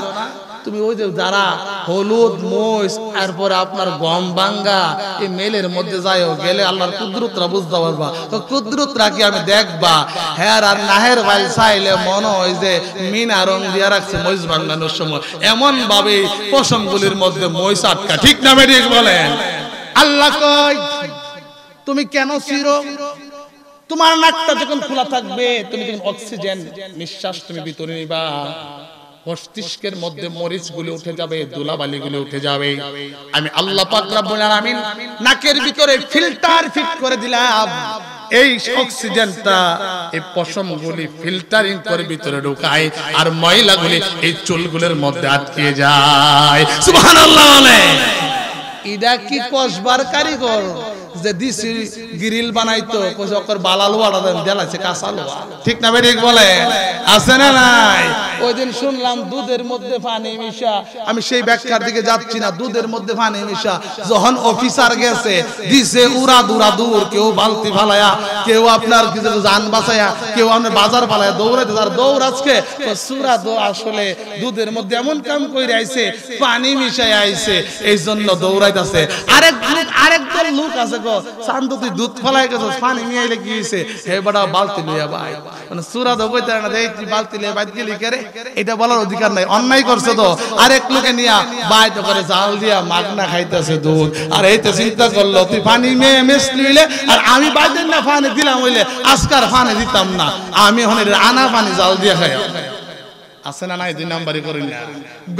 তুমি ওই যে যারা হলুদ মরিচ এরপরে আপনার গম ভাঙ্গা এই মেলের মধ্যে যাইও, গেলে আল্লাহর কুদরতরা বুঝতে পারবা। তো কুদরতরা কি আমি দেখবা? হেয়ার আর নাহের ভাই চাইলে মনে হয় যে মিনা রং দিয়া রাখছে মরিচ ভাঙ্গানোর সময়, এমন ভাবে পশমগুলির মধ্যে মরিচ আটকা। ঠিক না ঠিক বলেন? আল্লাহ কয় তুমি কেন চিরো? তোমার নাকটা যখন খোলা থাকবে, তুমি যখন অক্সিজেন নিঃশ্বাস তুমি ভিতরে নিবা, মস্তিষ্কের মধ্যে মরিচগুলো উঠে যাবে, ধুলাবালিগুলো উঠে যাবে। আমি আল্লাহ পাক রব্বুল আলামিন নাকের ভিতরে ফিল্টার ফিট করে দিলাম। এই অক্সিজেনটা এই পশমগুলি ফিল্টারিং করে ভিতরে ঢোকায়, আর ময়লাগুলি এই চুলগুলোর মধ্যে আটকে যায়। সুবহানাল্লাহ বলে। এটা কি কসবার কারিগর যে দিছি গ্রিল বানাইতো কইছে ওকর বালালো আড়া দেন দেলাইছে কাঁচালো। ঠিক না ভাই ঠিক বলে? আছে না নাই? ওই দিন শুনলাম দুধের মধ্যে পানি মিশা, আমি সেই ব্যাখ্যার দিকে যাচ্ছি না, দুধের মধ্যে পানি মিশা যখন অফিসার গেছে দিছে উড়া দুরা দূর, কেউ বালতি ফালায়া, কেউ আপনার কিছু জান বাঁচায়া, কেউ আপনার বাজার ফালায়া দৌড়াইতে, তার দৌড় আজকে সুরা দো আসলে দুধের মধ্যে এমন কাম কইরা আইছে পানি মিশাই আইছে, এই জন্য দৌড়াইতেছে। আরেকদল লোক আছে গো, চান্দু তুই দুধ ফলাই গেছ পানি নিয়ে আইলে কি হইছে, হে বড়া বালতি লইয়া ভাই, মানে সুরা দো কইতে না দেই তুই বালতি লইয়া বাইত গেলি করে, এটা বলার অধিকার নাই, অন্যায় করছে তো। আরেক লোকে নিয়া বাইত করে জাল দিয়া মাগনা খাইতেছে দুধ, আর এইতে চিন্তা করলো তুই পানি মেয়ে মেসলি হইলে আর আমি বাইতেন না পানি দিলাম হইলে আজকার পানি দিতাম না, আমি হনে আনা পানি জাল দিয়া খাই। আছে না নাই? দুই নাম্বারই করি না।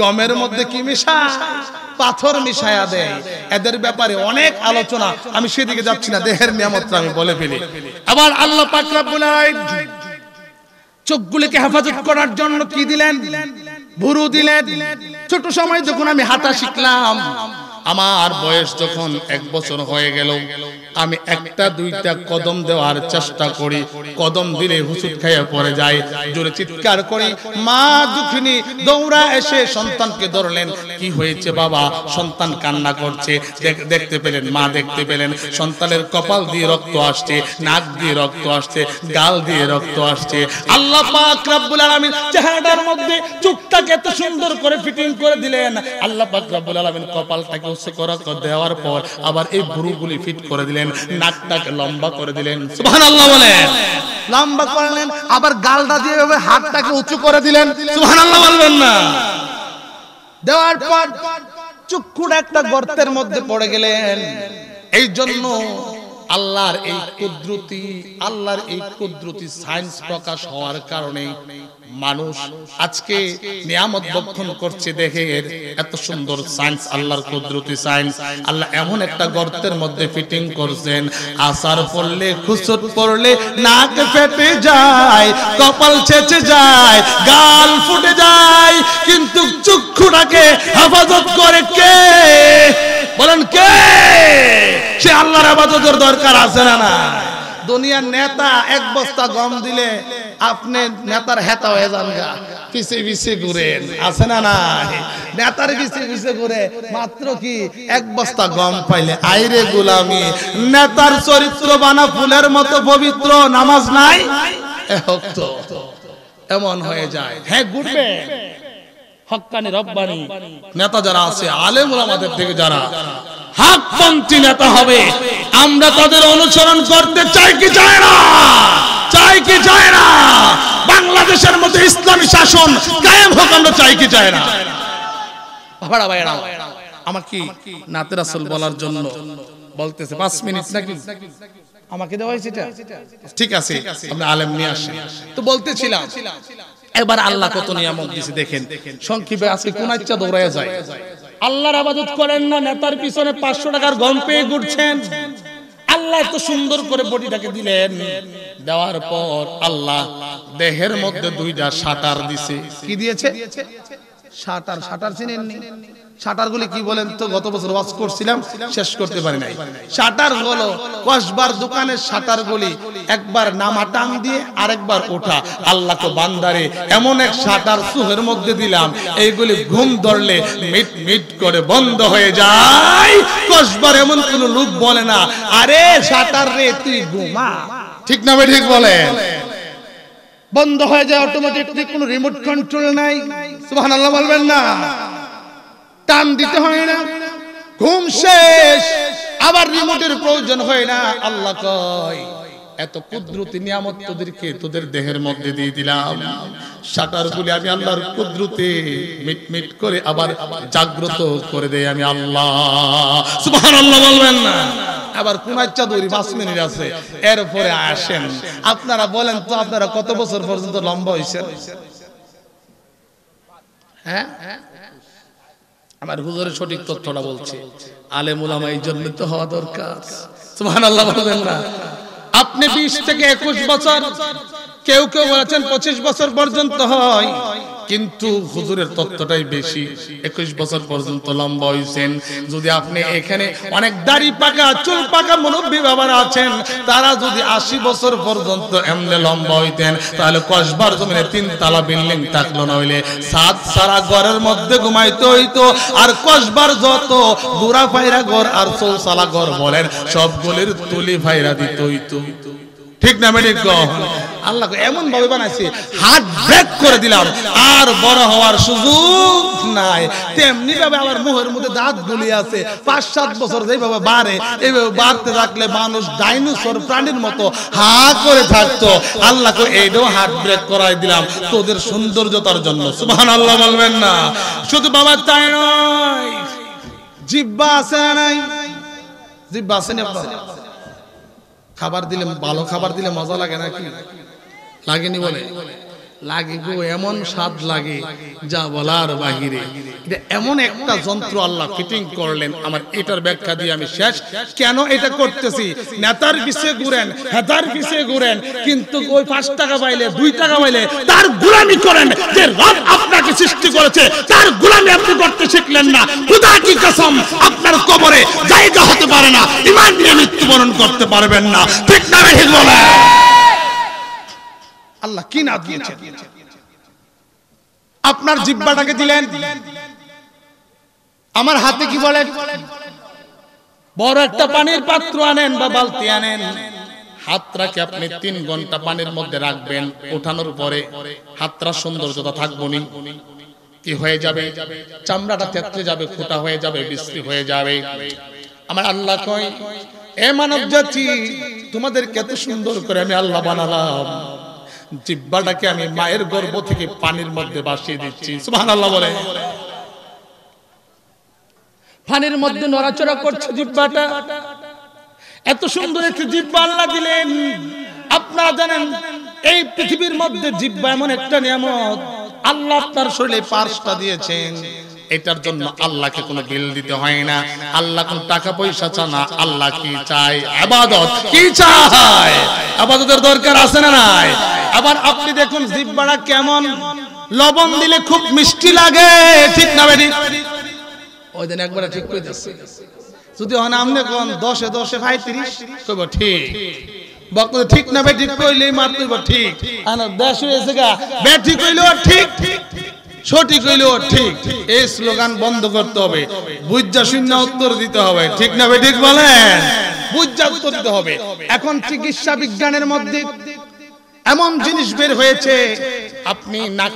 গমের মধ্যে কি মিশায়? পাথর মিশায়া দেয়। এদের ব্যাপারে অনেক আলোচনা, আমি সেদিকে যাচ্ছি না, দেহের নিয়ামতটা আমি বলে ফেলি। আবার আল্লাহ পাক রব্বুল আলামিন চোখগুলোকে হেফাজত করার জন্য কি দিলেন? ভুরু দিলেন। ছোট সময় যখন আমি হাঁটা শিখলাম, আমার বয়স যখন 1 বছর হয়ে গেল, আমি একটা দুইটা কদম দেওয়ার চেষ্টা করি, কদম দিলে হুসুট খাইয়া পড়ে যায়, জোরে চিৎকার করি, মা দুঃখিনী দৌড়া এসে সন্তানকে ধরলেন, কি হয়েছে বাবা? সন্তান কান্না করছে। দেখতে পেলেন, মা দেখতে পেলেন সন্তানের কপাল দিয়ে রক্ত আসছে, নাক দিয়ে রক্ত আসছে, গাল দিয়ে রক্ত আসছে। আল্লাহ পাক রব্বুল আলামিন চেহারাটার মধ্যে চোখটাকে এত সুন্দর করে ফিটিং করে দিলেন। আল্লাহ পাক রব্বুল আলামিন কপালটাকে উচ্চ করা দেওয়ার পর আবার এই ভুরুগুলি ফিট করে দিলেন, নাকটাকে লম্বা করে দিলেন, সুবহানাল্লাহ বলেন, লম্বা করলেন, আবার গালটা দিয়ে এভাবে হাতটাকে উঁচু করে দিলেন, সুবহানাল্লাহ বলবেন না? দেওয়ার পর চুক্ষুটা একটা গর্তের মধ্যে পড়ে গেলেন। এই জন্য আল্লাহর এই কুদরতি সায়েন্স প্রকাশ হওয়ার কারণে মানুষ আজকে নিয়ামত ভক্ষণ করছে। দেখেন এত সুন্দর সায়েন্স, আল্লাহর কুদরতি সায়েন্স। আল্লাহ এমন একটা গর্তের মধ্যে ফিটিং করছেন, আসার পড়লে খুসুট পড়লে নাক ফেটে যায়, কপাল ছেঁচে যায়, গাল ফুটে যায়, কিন্তু চক্ষুটাকে হেফাজত করে কে? বলেন কে? সে আল্লাহর ইবাদতের দরকার আছে না না? দুনিয়ার নেতা 1 বস্তা গম দিলে আপনি নেতার হেতা হয়ে যান, পিছে পিছে ঘুরেন, আছে না না? নেতার পিছে পিছে ঘুরে মাত্র কি 1 বস্তা গম পাইলে আইরে গোলামি। নেতার চরিত্র বানা ফুলের মতো পবিত্র, নামাজ নাই এমন হয়ে যায়। হ্যাঁ ঘুরবে হক্কানি রব্বানি নেতা যারা আছে, আলেম ওলামাদের থেকে যারা হকপন্থী নেতা হবে, আমরা তাদের অনুসরণ করতে চাই কি চাই না? চাই কি চাই না? বাংলাদেশের মধ্যে ইসলামী শাসন কায়েম হোক, আমরা চাই কি চাই না? বাবারা ভাইরা, আমার কি নাতে রাসূল বলার জন্য বলতেছে 5 মিনিট নাকি আমাকে দেওয়া হয়েছে? ঠিক আছে, আপনি আলেম নিয়ে আসেন। তো বলতেছিলাম এবার আল্লাহ কত নিয়ামত দিয়েছে দেখেন। সংক্ষেপে আজকে কোন ইচ্ছা দৌড়ায়া যায়, আল্লাহর ইবাদত করেন না, নেতার পিছনে 500 টাকার গম পেয়ে ঘুরছেন। আল্লাহ এত সুন্দর করে বডিটাকে দিলেন, দেওয়ার পর আল্লাহ দেহের মধ্যে 2টা শাটার দিছে। কি দিয়েছে? শাটার। শাটার চিনেননি? শাটারগুলি কি বলেন তো? গত বছর ওয়াজ করছিলাম, শেষ করতে পারি নাই। শাটার হলো কসবার দোকানের শাটারগুলি, একবার নামা টান দিয়ে আরেকবার ওঠা। আল্লাহ তো বান্দারে এমন এক শাটার চোখের মধ্যে দিলাম, এইগুলি ঘুম ধরলে মিট মিট করে বন্ধ হয়ে যায়। কসবার এমন কোন লোক বলে না, আরে শাটার রে তুই ঘুমা। ঠিক না ভাই ঠিক বলেন? বন্ধ হয়ে যায় অটোমেটিকলি, কোনো রিমোট কন্ট্রোল নাই। সুবহানাল্লাহ বলবেন না? টান দিতে হয় না, ঘুম শেষ, আবার রিমোটের প্রয়োজন হয় না। আল্লাহ কয় এত কুদরতি নিয়ামত তোদের দেহের মধ্যে দিয়ে দিলাম, শাটারগুলি আমি আল্লাহর কুদরতে মিটমিট করে আবার জাগ্রত করে দেই আমি আল্লাহ। সুবহানাল্লাহ বলবেন না? আবার কোন ইচ্ছা দৌড়ি 5 মিনিট আছে, এরপরে আসেন। আপনারা বলেন তো, আপনারা কত বছর পর্যন্ত লম্বা হইছেন? হ্যাঁ, আমার হুজুরের সঠিক তথ্যটা বলছে। আলেম উলামা এই জন্য তো হওয়া দরকার। সুবহানাল্লাহ বলবেন না? আপনি 20 থেকে 21 বছর, কেউ কেউ বলেছেন 25 বছর পর্যন্ত হয়, কিন্তু হুজুরের তত্ত্বটাই বেশি। 21 বছর পর্যন্ত লম্বা হইছেন। যদি আপনি এখানে অনেক দাড়ি পাকা চুল পাকা মুরব্বী বাবারা আছেন, তারা যদি 80 বছর পর্যন্ত এমনি লম্বা হইতেন, তাহলে কসবার জমিনে 3 তালা বিল্ডিং থাকলো, নইলে সাত সারা ঘরের মধ্যে ঘুমাইতে হইতো। আর কসবার যত বুড়া ফাইরা ঘর আর চৌসালা ঘর বলেন, সবগুলির তুলি ফাইরা দিতে হইতো। ঠিক না বেঠিক? আল্লাহ এমন ভাবে বানাইছে, হাত ব্রেক করে দিলাম, আর বড় হওয়ার সুযোগ নাই। তেমনি ভাবে আমার মুখের মধ্যে দাঁত গুলি আছে, 5-7 বছর যেভাবে বাড়ে, এইভাবে বাড়তে থাকলে মানুষ ডাইনোসর প্রাণীর মতো হা করে থাকতো। আল্লাহকে এইটাও হাত ব্রেক করাই দিলাম তোদের সৌন্দর্যতার জন্য। সুবহানাল্লাহ বলবেন না? শুধু বাবা তাই নয়, জিহ্বা আছে না নাই? জিহ্বা আছে না? খাবার দিলে, ভালো খাবার দিলে মজা লাগে নাকি? লাগেনি? বলে লাগে গো, এমন স্বাদ লাগে যা বলার বাহিরে। এটা এমন একটা যন্ত্র আল্লাহ ফিটিং করলেন। আমার এটার ব্যাখ্যা দিয়ে আমি শেষ। কেন এটা করতেছি? নেতার পিছিয়ে ঘুরেন, হেতার পিছিয়ে ঘুরেন, কিন্তু ওই 5 টাকা পাইলে 2 টাকা পাইলে তার গোলামি করেন। যে রব আপনাকে সৃষ্টি করেছে তার গোলামি আপনি করতে শিখলেন না। খোদা কি কসম, আপনার কবরে জায়গা হতে পারে না, ঈমান নিয়ে মৃত্যুবরণ করতে পারবেন না। ঠিক না ঠিক বলে? আল্লাহ কি না দিয়েছেন? আপনার জিহ্বাটাকে দিলেন, আমার হাতে কি বলেন? বড় একটা পানির পাত্র আনেন বা বালতি আনেন, হাতটাকে আপনি 3 ঘন্টা পানির মধ্যে রাখবেন। ওঠানোর পরে হাতটা সৌন্দর্যতা থাকবো নি, কি হয়ে যাবে? চামড়াটা তেতলে যাবে, খোটা হয়ে যাবে, বিশ্রী হয়ে যাবে। আমার আল্লাহ কয়, এ মানব জাতি, তোমাদেরকে এত সুন্দর করে আমি আল্লাহ বানালাম, জিহ্বাটাকে আমি মায়ের গর্ভ থেকে পানির মধ্যে ভাসিয়ে দিচ্ছি। সুবহানাল্লাহ বলে। পানির মধ্যে নড়াচড়া করছে জিহ্বাটা। এত সুন্দর একটি জিহ্বা আল্লাহ দিলেন। আপনারা জানেন এই পৃথিবীর মধ্যে জিহ্বা এমন একটা নিয়ামত, আল্লাহ আপনার শরীরে পার্সটা দিয়েছেন। এটার জন্য আল্লাহকে কোনো বিল দিতে হয় না, আল্লাহ কোন টাকা পয়সা চায় না। আল্লাহ কি চায়? ইবাদত। কি চায়? ইবাদতের দরকার আছে না নাই? আবার আপনি দেখুন জিহ্বাটা কেমন, লবণ দিলে খুব মিষ্টি লাগে। ঠিক না বেটি? ওই দিন একবার ঠিক করে দিচ্ছে, যদি হন আপনি কোন 10-এ 35 কইব ঠিক, বক্তা ঠিক না বেটি কইলেই মার কইব ঠিক। আনা দেশ হইছে গা, বেটি কইলো ঠিক, সঠিক হইলেও ঠিক। এই স্লোগান বন্ধ করতে হবে, বুঝা শূন্য উত্তর দিতে হবে। ঠিক না বেটি বলেন? বুঝা উত্তর দিতে হবে। এখন চিকিৎসা বিজ্ঞানের মধ্যে এমন জিনিস বের হয়েছে, আপনি নাক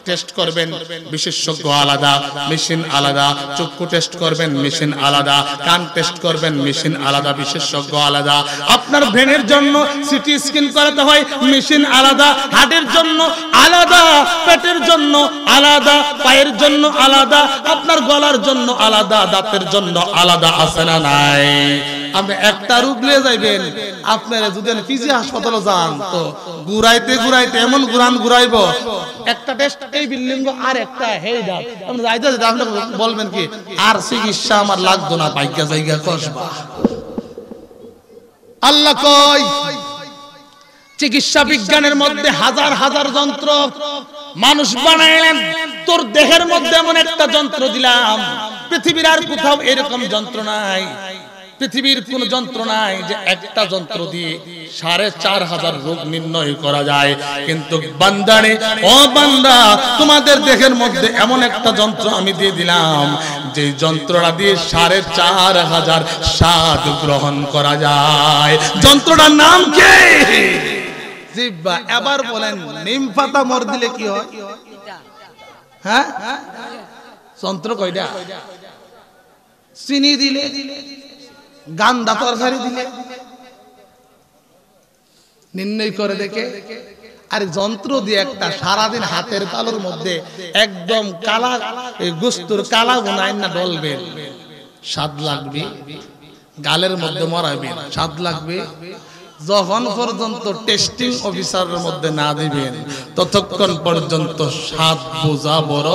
টেস্ট করবেন, বিশেষজ্ঞ আলাদা, মেশিন আলাদা। চক্ষু টেস্ট করবেন, মেশিন আলাদা। কান টেস্ট করবেন, মেশিন আলাদা, বিশেষজ্ঞ আলাদা। আপনার ব্রেনের জন্য সিটি স্ক্যান করাতে হয়, মেশিন আলাদা। হার্টের জন্য আলাদা, পেটের জন্য আলাদা, পায়ের জন্য আলাদা, আপনার গলার জন্য আলাদা, দাঁতের জন্য আলাদা। আছে না নাই? আপনি একটা রূপ নিয়ে যাইবেন, আপনারা যদি পিজি হাসপাতালে যান তো ঘুরাইতে ঘুরাইতে এমন ঘুরাইব, একটা টেস্ট এই বিল্ডিং আর একটা হেইডা, আপনি যাইতে যাইতে আপনি বলবেন কি, আর চিকিৎসা আমার লাগতো না, পাইকা জায়গা কসবা। আল্লাহ কয় চিকিৎসা বিজ্ঞানের মধ্যে হাজার হাজার যন্ত্র মানুষ বানাইলেন, তোর দেহের মধ্যে এমন একটা যন্ত্র দিলাম, পৃথিবীর আর কোথাও এরকম যন্ত্র নাই। পৃথিবীর কোন যন্ত্র নাই যে একটা যন্ত্র দিয়ে 4500 রোগ নির্ণয় করা যায়। কিন্তু বান্দারে, ও বান্দা, তোমাদের দেহের মধ্যে এমন একটা যন্ত্র আমি দিয়ে দিলাম, যে যন্ত্রটা দিয়ে 4500 স্বাদ গ্রহণ করা যায়। যন্ত্রটার নাম কি? জিহ্বা। এবার বলেন, নিম পাতা মর দিলে কি হয়? হ্যাঁ, যন্ত্র কয়টা? চিনি দিলে, গান্দা তরকারি দিলে নির্ণয় করে দেখে। আর যন্ত্র দিয়ে একটা সারাদিন হাতের তালুর মধ্যে একদম কালা গোস্তুর কালা বোনায় না ডলবেন, স্বাদ লাগবে। গালের মধ্যে মরাবেন, স্বাদ লাগবে। যখন পর্যন্ত টেস্টিং অফিসারের মধ্যে না দিবেন ততক্ষণ পর্যন্ত স্বাদ বোঝা বড়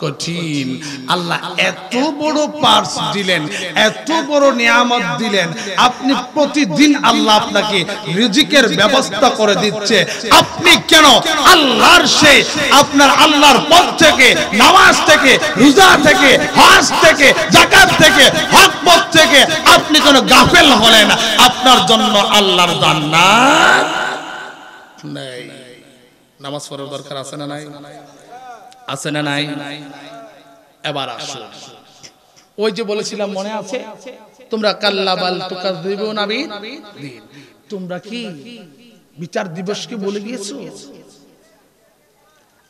কঠিন। আল্লাহ এত বড় পার্স দিলেন, এত বড় নিয়ামত দিলেন, আপনি প্রতিদিন আল্লাহ আপনাকে রিজিকের ব্যবস্থা করে দিচ্ছে, আপনি কেন আল্লাহর সেই আপনার আল্লাহর পথ থেকে, নামাজ থেকে, রোজা থেকে, হজ থেকে, যাকাত থেকে, হক পথ থেকে আপনি কেন গাফেল হলেন? আপনার জন্য আল্লাহর জান্নাত নাই। নামাজ পড়ার দরকার আছে না নাই? আছে না নাই? এবার আসো, ওই যে বলেছিলাম মনে আছে, তোমরা কাল্লা বাল তুকাযযিবুনা বিদ্দীন, তোমরা কি বিচার দিবসকে বলে গিয়েছো?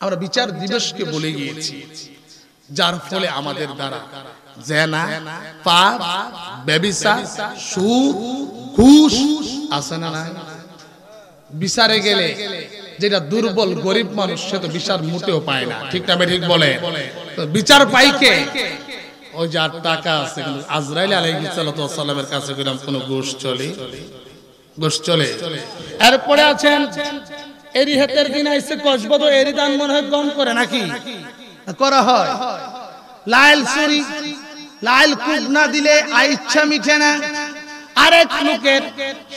আমরা বিচার দিবসকে বলে গিয়েছি, যার ফলে আমাদের দ্বারা জিনা, পাপ, ব্যভিচার, সুদ, ঘুষ আছে না নাই? বিচারে গেলে যেটা দুর্বল গরিব মানুষ সে তো বিচার মোটেও পায় না, ঠিক না ঠিক বলে? বিচার পাই কে? ওই যার টাকা আছে। কিন্তু আজরাইল আলাইহিস সালাতু ওয়াস সালামের কাছে গেলাম, কোন ঘুষ চলে? ঘুষ চলে? এরপরে আছেন এরি হাতের দিন আইছে কসবা, তো এরি দান মনে হয় কম করে নাকি করা হয়? লাইল চুরি, লাইল কুব না দিলে ইচ্ছা মিঠে না। আরেক লোকের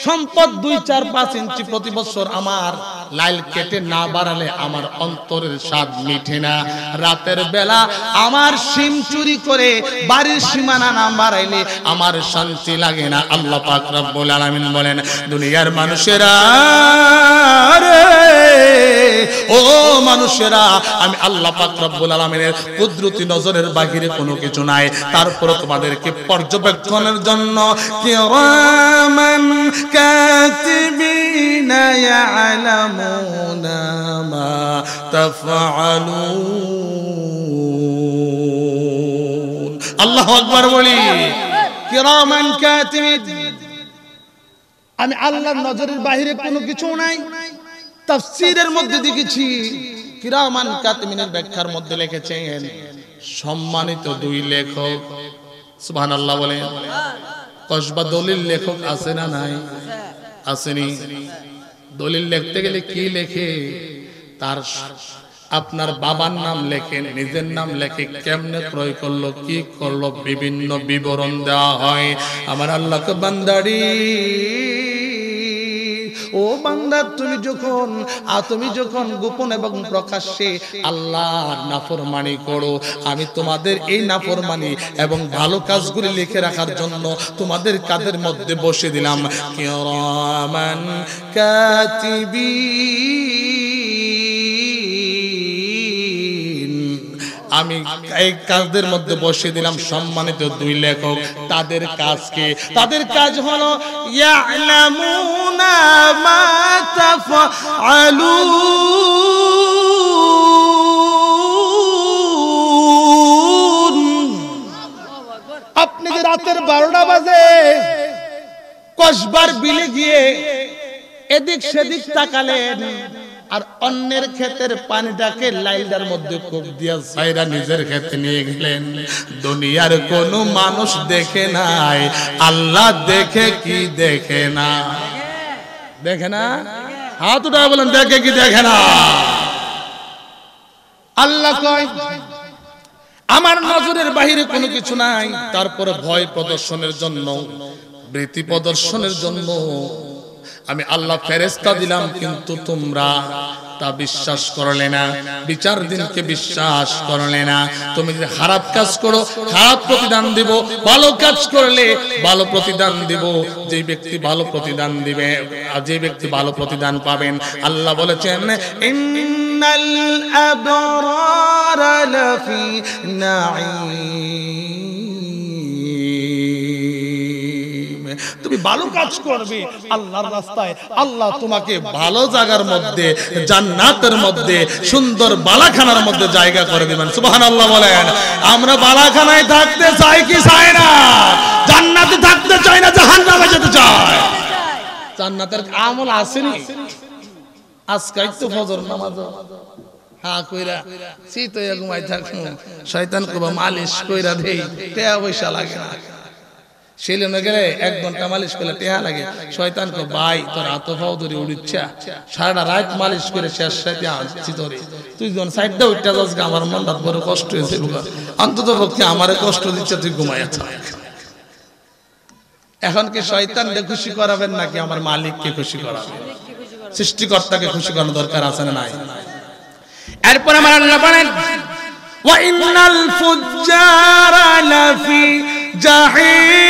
সম্পদ 2, 4, 5 ইঞ্চি প্রতি বছর আমার লাইল কেটে না বাড়ালে আমার অন্তরের স্বাদ মিঠে না। রাতের বেলা আমার সিম চুরি করে বাড়ির সীমানা না বাড়াইলে আমার শান্তি লাগে না। আল্লাহ পাক রব্বুল আলামিন বলেন, দুনিয়ার মানুষেরা রে, ও মানুষেরা, আমি আল্লাহ পাক রব্বুল আলামিনের কুদরতি নজরের বাহিরে কোনো কিছু নাই। তারপর তোমাদেরকে পর্যবেক্ষণের জন্য কিরামান কাতিবিনা ইয়ালামুনা মা তাফআলুন। আল্লাহু আকবার বলি, কিরামান কাতিবিন, আমি আল্লাহর নজরের বাহিরে কোনো কিছু নাই। তাফসীরের মধ্যে দেখেছি কিরামান কাতিবিনের ব্যাখ্যার মধ্যে লিখেছেন সম্মানিত 2 লেখক। সুবহানাল্লাহ বলেন। কসবা দলিল লেখক আছে না নাই? আসেনি? দলিল লিখতে গেলে কি লেখে? তার আপনার বাবার নাম লেখেন, নিজের নাম লেখে, কেমনে ক্রয় করলো, কি করলো, বিভিন্ন বিবরণ দেওয়া হয়। আমার আল্লাহকে বান্দারি, ও বান্দা, তুমি যখন গোপন এবং প্রকাশ্যে আল্লাহর নাফরমানি করো, আমি তোমাদের এই নাফরমানি এবং ভালো কাজগুলি লিখে রাখার জন্য তোমাদের কাদের মধ্যে বসে দিলাম কিরামান কাতিবিন। আমি এই কাজদের মধ্যে বসিয়ে দিলাম সম্মানিত 2 লেখক। তাদের কাজকে, তাদের কাজ হলো ইয়ালামুনা মা তাফআলুন। আপনি যে রাতের 12টা বাজে কসবার বিলে গিয়ে এদিক সেদিক তাকালেন, আর অন্যের ক্ষেতের পানিটাকে লাইলটার মধ্যে কূপ দিয়া ছাইরা নিজের ক্ষেতে নিয়ে গেলেন, দুনিয়ার কোন মানুষ দেখে নাই, আল্লাহ দেখে কি দেখে না? দেখে না? হাত উঠায় বলেন, দেখে কি দেখে না? আল্লাহ কয় আমার নজরের বাহিরে কোনো কিছু নাই। তারপরে ভয় প্রদর্শনের জন্য, ভীতি প্রদর্শনের জন্য আমি আল্লাহ ফেরেশতা দিলাম, কিন্তু তোমরা তা বিশ্বাস করলে না, বিচার দিনকে বিশ্বাস করলে না। তুমি যদি খারাপ কাজ করো খারাপ প্রতিদান দিব, ভালো কাজ করলে ভালো প্রতিদান দিব। যে ব্যক্তি ভালো প্রতিদান দিবে, যে ব্যক্তি ভালো প্রতিদান পাবেন, আল্লাহ বলেছেন ইন্নাল আবরারা লাফি নাঈম। তুমি ভালো কাজ করবে আল্লাহর রাস্তায়, আল্লাহ তোমাকে ভালো জায়গার মধ্যে, জান্নাতের মধ্যে, সুন্দর বালাখানার মধ্যে জায়গা করে দিবেন। সুবহানাল্লাহ বলেন। আমরা বালাখানায় থাকতে চাই কি চাই না? জান্নাতে থাকতে চাই না জাহান্নামে যেতে চাই? জান্নাতের আমল আসেনি? আজকাই তো ফজর নামাজ হ্যাঁ কইরা চিতইয়া ঘুমাই থাকুন, শয়তান কবা মালিশ কইরা দেই, টাকা পয়সা লাগে না। সেলুনে গেলে 1 ঘন্টা মালিশ করলে টেহা লাগে। শয়তান কো ভাই তোর হাত পাও ধরে উড়িচ্ছা, সারাটা রাত মালিশ করে শেষ রাতে আনছি তোরে, তুই যখন সাইডটা উঠটা যাস, আমার মনটা বড় কষ্ট হয়েছে, অন্তত পক্ষে আমারে কষ্ট দিচ্ছে, তুই ঘুমায় আছ। এখন কি শয়তানকে খুশি করাবেন নাকি আমার মালিককে খুশি করাবেন? সৃষ্টিকর্তাকে খুশি করানো দরকার আছে না নাই? এরপর আমার আল্লাহ বলেন ওয়া ইন্নাল ফুজ্জারা লাফি জাহিম।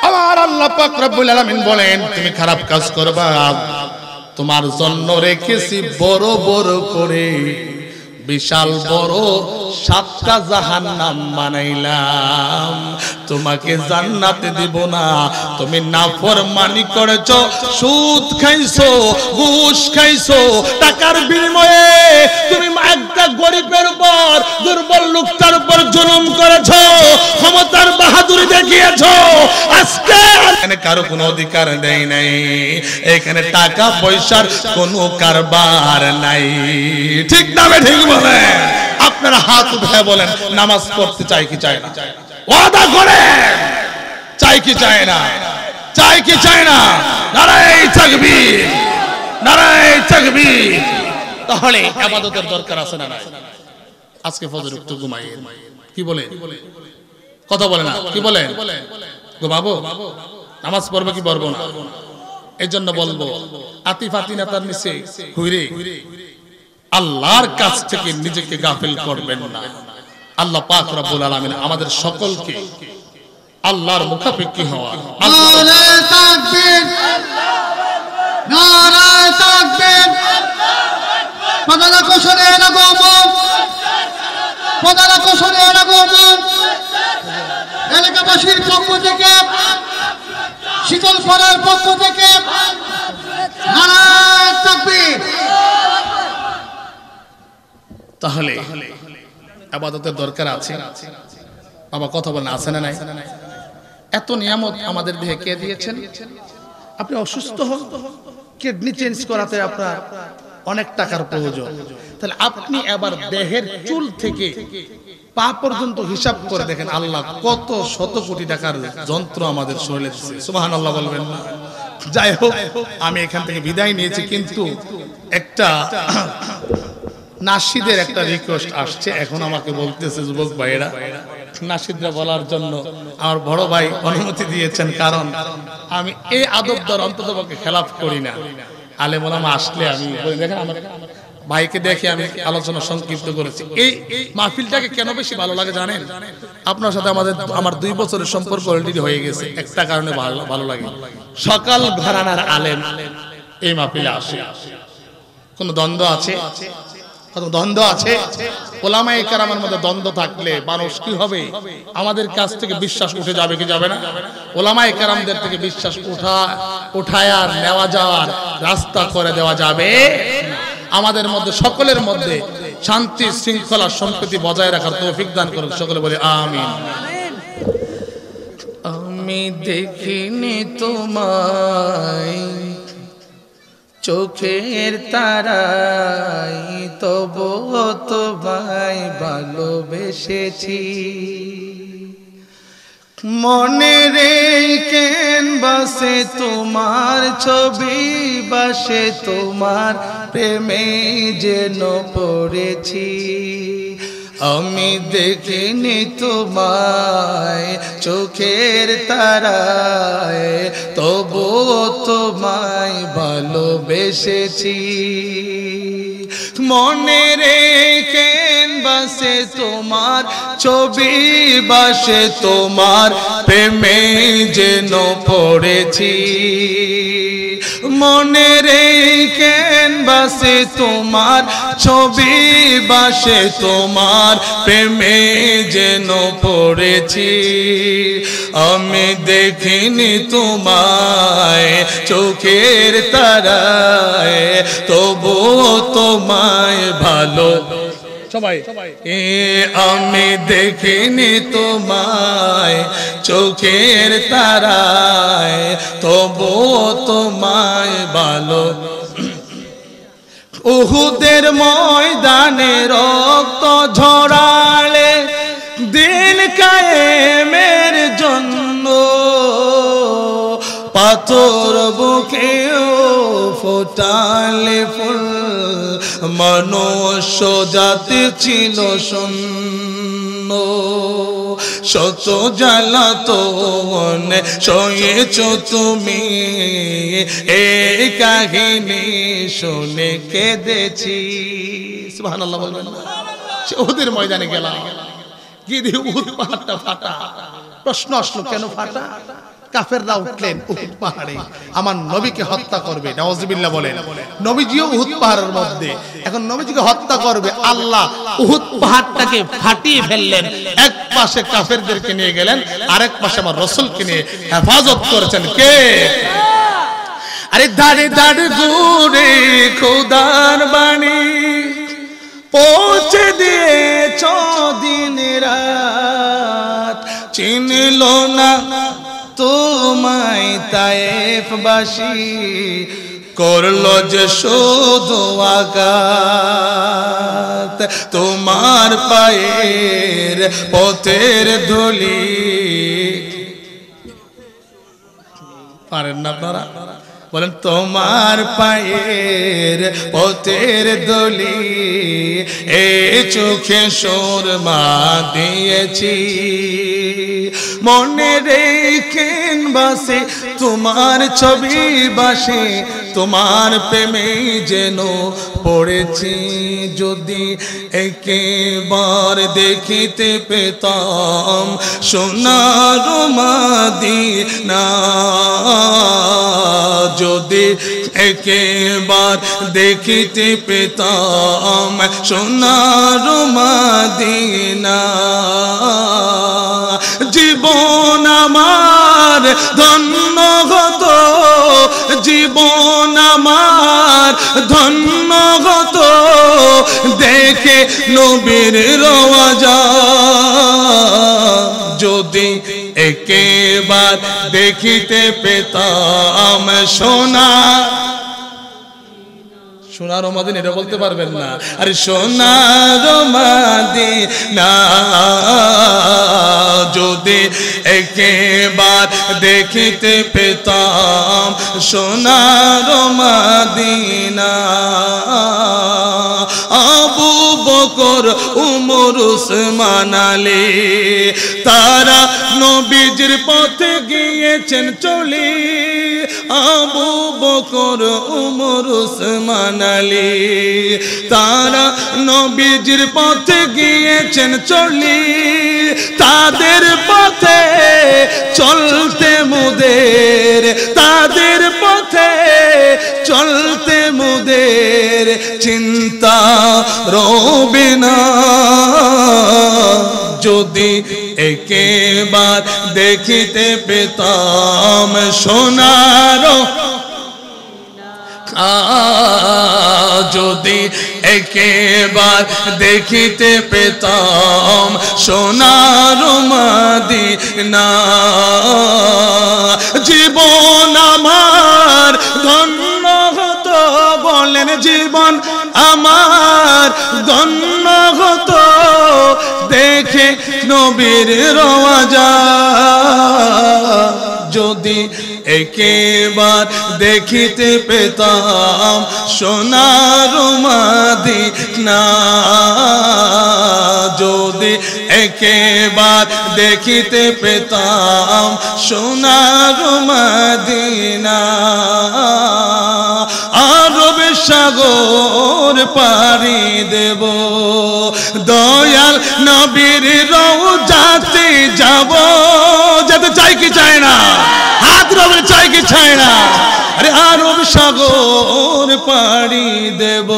আমার আল্লাহ পাক রব্বুল আলামিন বলেন তুমি খারাপ কাজ করবা, তোমার জন্য রেখেছি বড় বড় করে বিশাল বড় 7টা জাহান্নাম বানাইলাম, তোমাকে জান্নাতে দিব না। তুমি নাফরমানি করেছো, সুদ খাইছো, ঘুষ খাইছো, টাকার বিনিময়ে তুমি একটা গরিবের উপর, দুর্বল লোকটার উপর জুলুম করেছো, ক্ষমতার বাহাদুরি দেখিয়েছো। আজকে এখানে কারো কোনো অধিকার নেই নাই, এখানে টাকা পয়সার কোনো কারবার নাই, ঠিক না? ঠিক বলে আপনারা হাত উঠে বলেন নামাজ পড়তে চাই কি চায় না? ওয়াদা করেন চাই কি চায় না? চাই কি চায় না? নারায়ে তাকবীর, নারায়ে তাকবীর। তাহলে ইবাদতের দরকার আছে না নাই? আজকে ফজর একটু ঘুমাইয়েন, কি বলে কথা বলে না, কি বলেন? ঘুমাবো, নামাজ পড়বে কি পড়বো না? এই জন্য বলবো আতিফাতি নেতার নিচে ঘুরে আল্লাহর কাছ থেকে নিজেকে গাফিল করবেন না। আল্লাহ পাক রব্বুল আলামিন আমাদের সকলকে আল্লাহর মুখাপেক্ষী হওয়া। নারায়ে তাকবীর, নারায়ে তাকবীর। প্রধান আকর্ষণে আগমন, প্রধান আকর্ষণে আগমন। এলাকাবাসীর পক্ষ থেকে, শীতল পাড়ার পক্ষ থেকে নারায়ে তাকবীর। তাহলে ইবাদতের দরকার আছে বাবা, কথা বলেন আছে না নাই? এত নিয়ামত আমাদের দেহে কে দিয়েছেন? আপনি অসুস্থ হন, কিডনি চেঞ্জ করাতে আপনার অনেক টাকার প্রয়োজন, তাহলে আপনি এবার দেহের চুল থেকে পা পর্যন্ত হিসাব করে দেখেন আল্লাহ কত শত কোটি টাকার যন্ত্র আমাদের শরীরে দিয়েছে। সুবহানাল্লাহ বলবেন না? যাই হোক, আমি এখান থেকে বিদায় নিয়েছি, কিন্তু একটা নাশিদের একটা রিকোয়েস্ট আসছে, এখন আমাকে বলতেছে যুবক ভাইরা নাশিদরা বলার জন্য আমার বড় ভাই অনুমতি দিয়েছেন, কারণ আমি এই আদব দ্বারা অন্ততপক্ষে খেলাফ করি না। আলেম ওলামা আসলে আমি বলি, দেখেন আমার ভাইকে দেখে আমি আলোচনা সংক্ষিপ্ত করেছি। এই মাহফিলটাকে কেন বেশি ভালো লাগে জানেন? আপনার সাথে আমার 2 বছরের সম্পর্ক অলরেডি হয়ে গেছে, একটা কারণে ভালো লাগে, সকাল ঘরানার আলেম এই মাহফিলে আসে। কোন দ্বন্দ্ব আছে? দ্বন্দ্ব আছে? ওলামায়ে কেরামের মধ্যে দ্বন্দ্ব থাকলে মানুষ কি হবে? আমাদের কাছ থেকে বিশ্বাস উঠে যাবে কি যাবে না? ওলামায়ে কেরামদের থেকে বিশ্বাস উঠায় আর নেওয়া যাওয়ার রাস্তা করে দেওয়া যাবে। আমাদের মধ্যে সকলের মধ্যে শান্তি শৃঙ্খলা সম্প্রীতি বজায় রাখার তৌফিক দান করুন, সকলে বলি আমিন। আমি দেখিনি তোমায় চোখের তারাই, তবু তোমায় ভালোবেসেছি, মনে রেখেন বাসে তোমার ছবি, বাসে তোমার প্রেমে যেন পড়েছি। আমি দেখিনি তোমায় চোখের তারায়, তবু তোমায় ভালোবেসেছি, মনে রেখেন বাসে তোমার ছবি, বাসে তোমার প্রেমে যেন পড়েছি, মনে রেখেন বাসে তোমার ছবি, বাসে তোমার প্রেমে যেন পড়েছি। আমি দেখিনি তোমায় চোখের তারায়, তবু তোমায় ভালো, সবাই আমি দেখিনি তোমায় চোখের তারায়, তবু তোমায় ভালো। উহুদের ময়দানে রক্ত ঝরালে দিন কায়েমের জন্য পাথর বুকেও ফোটালে ফুল মনুষ্য জাতি ছিল শূন্য শত জ্বালাতন সয়েছ তুমি এই কাহিনী শুনে কেঁদেছি সুবহানাল্লাহ বলবেন না ওদের ময়দানে গেলাম কি দিয়ে উহুদ পাহাড়টা ফাটা প্রশ্ন আসলো কেন ফাটা কাফেররা উঠলেন উহুদ পাহাড়ে আমার নবীকে হত্যা করবে নাউজুবিল্লাহ বলেন নবীজিও উহুদ পাহাড়ের মধ্যে এখন নবীজিকে হত্যা করবে আল্লাহ উহুদ পাহাড়টাকে ফাটিয়ে ফেললেন এক পাশে কাফেরদেরকে নিয়ে গেলেন আরেক পাশে আমার রাসূলকে নিয়ে হেফাজত করেছেন কে আরে দাঁড়ে দাঁড়ে ঘুরে খোদার বাণী পৌঁছে দিয়েছ দিন রাত চিনল না তোমায় তায়েফবাসী করলো যে শুধু আঘাত তোমার পায়ের পথের ধুলি পারেন না আপনারা বলেন তোমার পায়ের পথের দলি এ চোখে সুরমা দিয়েছি মনে রেখেন বাসে তোমার ছবি বাসে তোমার প্রেমে যেন পড়েছি যদি একবার দেখিতে পেতাম সোনার মদিনা যদি একবার দেখিতে পেতাম সোনার মদিনা জীবন আমার ধন্য হতো জীবন আমার ধন্য হতো দেখে নবীর রওজা যদি একবার দেখিতে পেতাম সোনার মদিনা এটা বলতে পারবেন না আরে সোনার মদিনা যদি একবার দেখিতে পেতাম সোনার মদিনা আবু বকর উমর উসমান আলী তারা নবীজির পথে গিয়েছেন চলি আবু বকর উমর উসমান আলী তারা নবীজির পথে গিয়েছেন চলি তাদের পথে চলতে মুদের তাদের পথে চলতে মুদের চিন্তা রবে না যদি একবার দেখিতে পেতাম সোনার যদি একবার দেখিতে পেতাম সোনার মদিনা জীবন আমার ধন্য হতো বলেন জীবন আমার ধন্য হতো দেখে নবীর রওজা যদি একবার দেখিতে পেতাম সোনার মদিনা যদি একবার দেখিতে পেতাম সোনার মদিনা আরব সাগর পাড়ি দেব দয়াল নবীর রওজাতে যাব যেতে চাই কি চায় না হাত রবে চাই কি চায় না আরে আরব সাগর পাড়ি দেব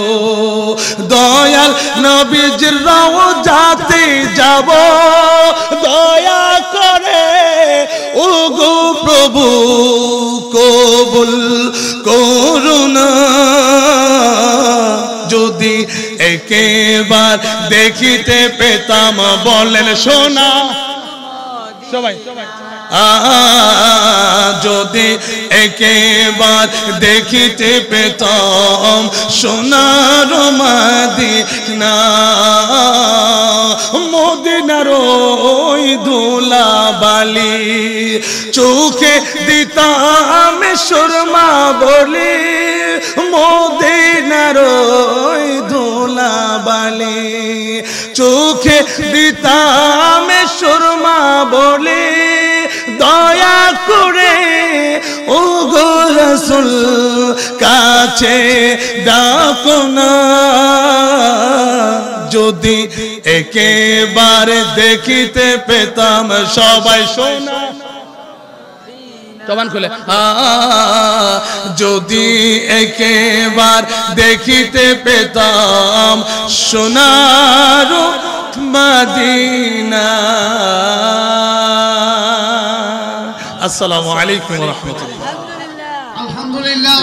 দয়াল নবীর রওজাতে যাব দয়া করে ওগো প্রভু কবুল করুণা যদি একবার দেখিতে পেতাম বলেন সোনা সবাই যদি একবার দেখিতে পেতাম সোনার সোনার মদিনা মদিনার ওই ধুলাবালি চোখে দিতাম সুরমা বলি মদিনার ওই ধুলাবালি চোখে দিতাম সুরমা বলি দয়া করে ও গো রাসূল কাছে ডাকো না যদি একেবারে দেখিতে পেতাম সবাই সোনা তমান খুলে যদি একেবার দেখিতে পেতাম সোনার মদিনা। আসসালামু আলাইকুম ওয়া রাহমাতুল্লাহ। আলহামদুলিল্লাহ।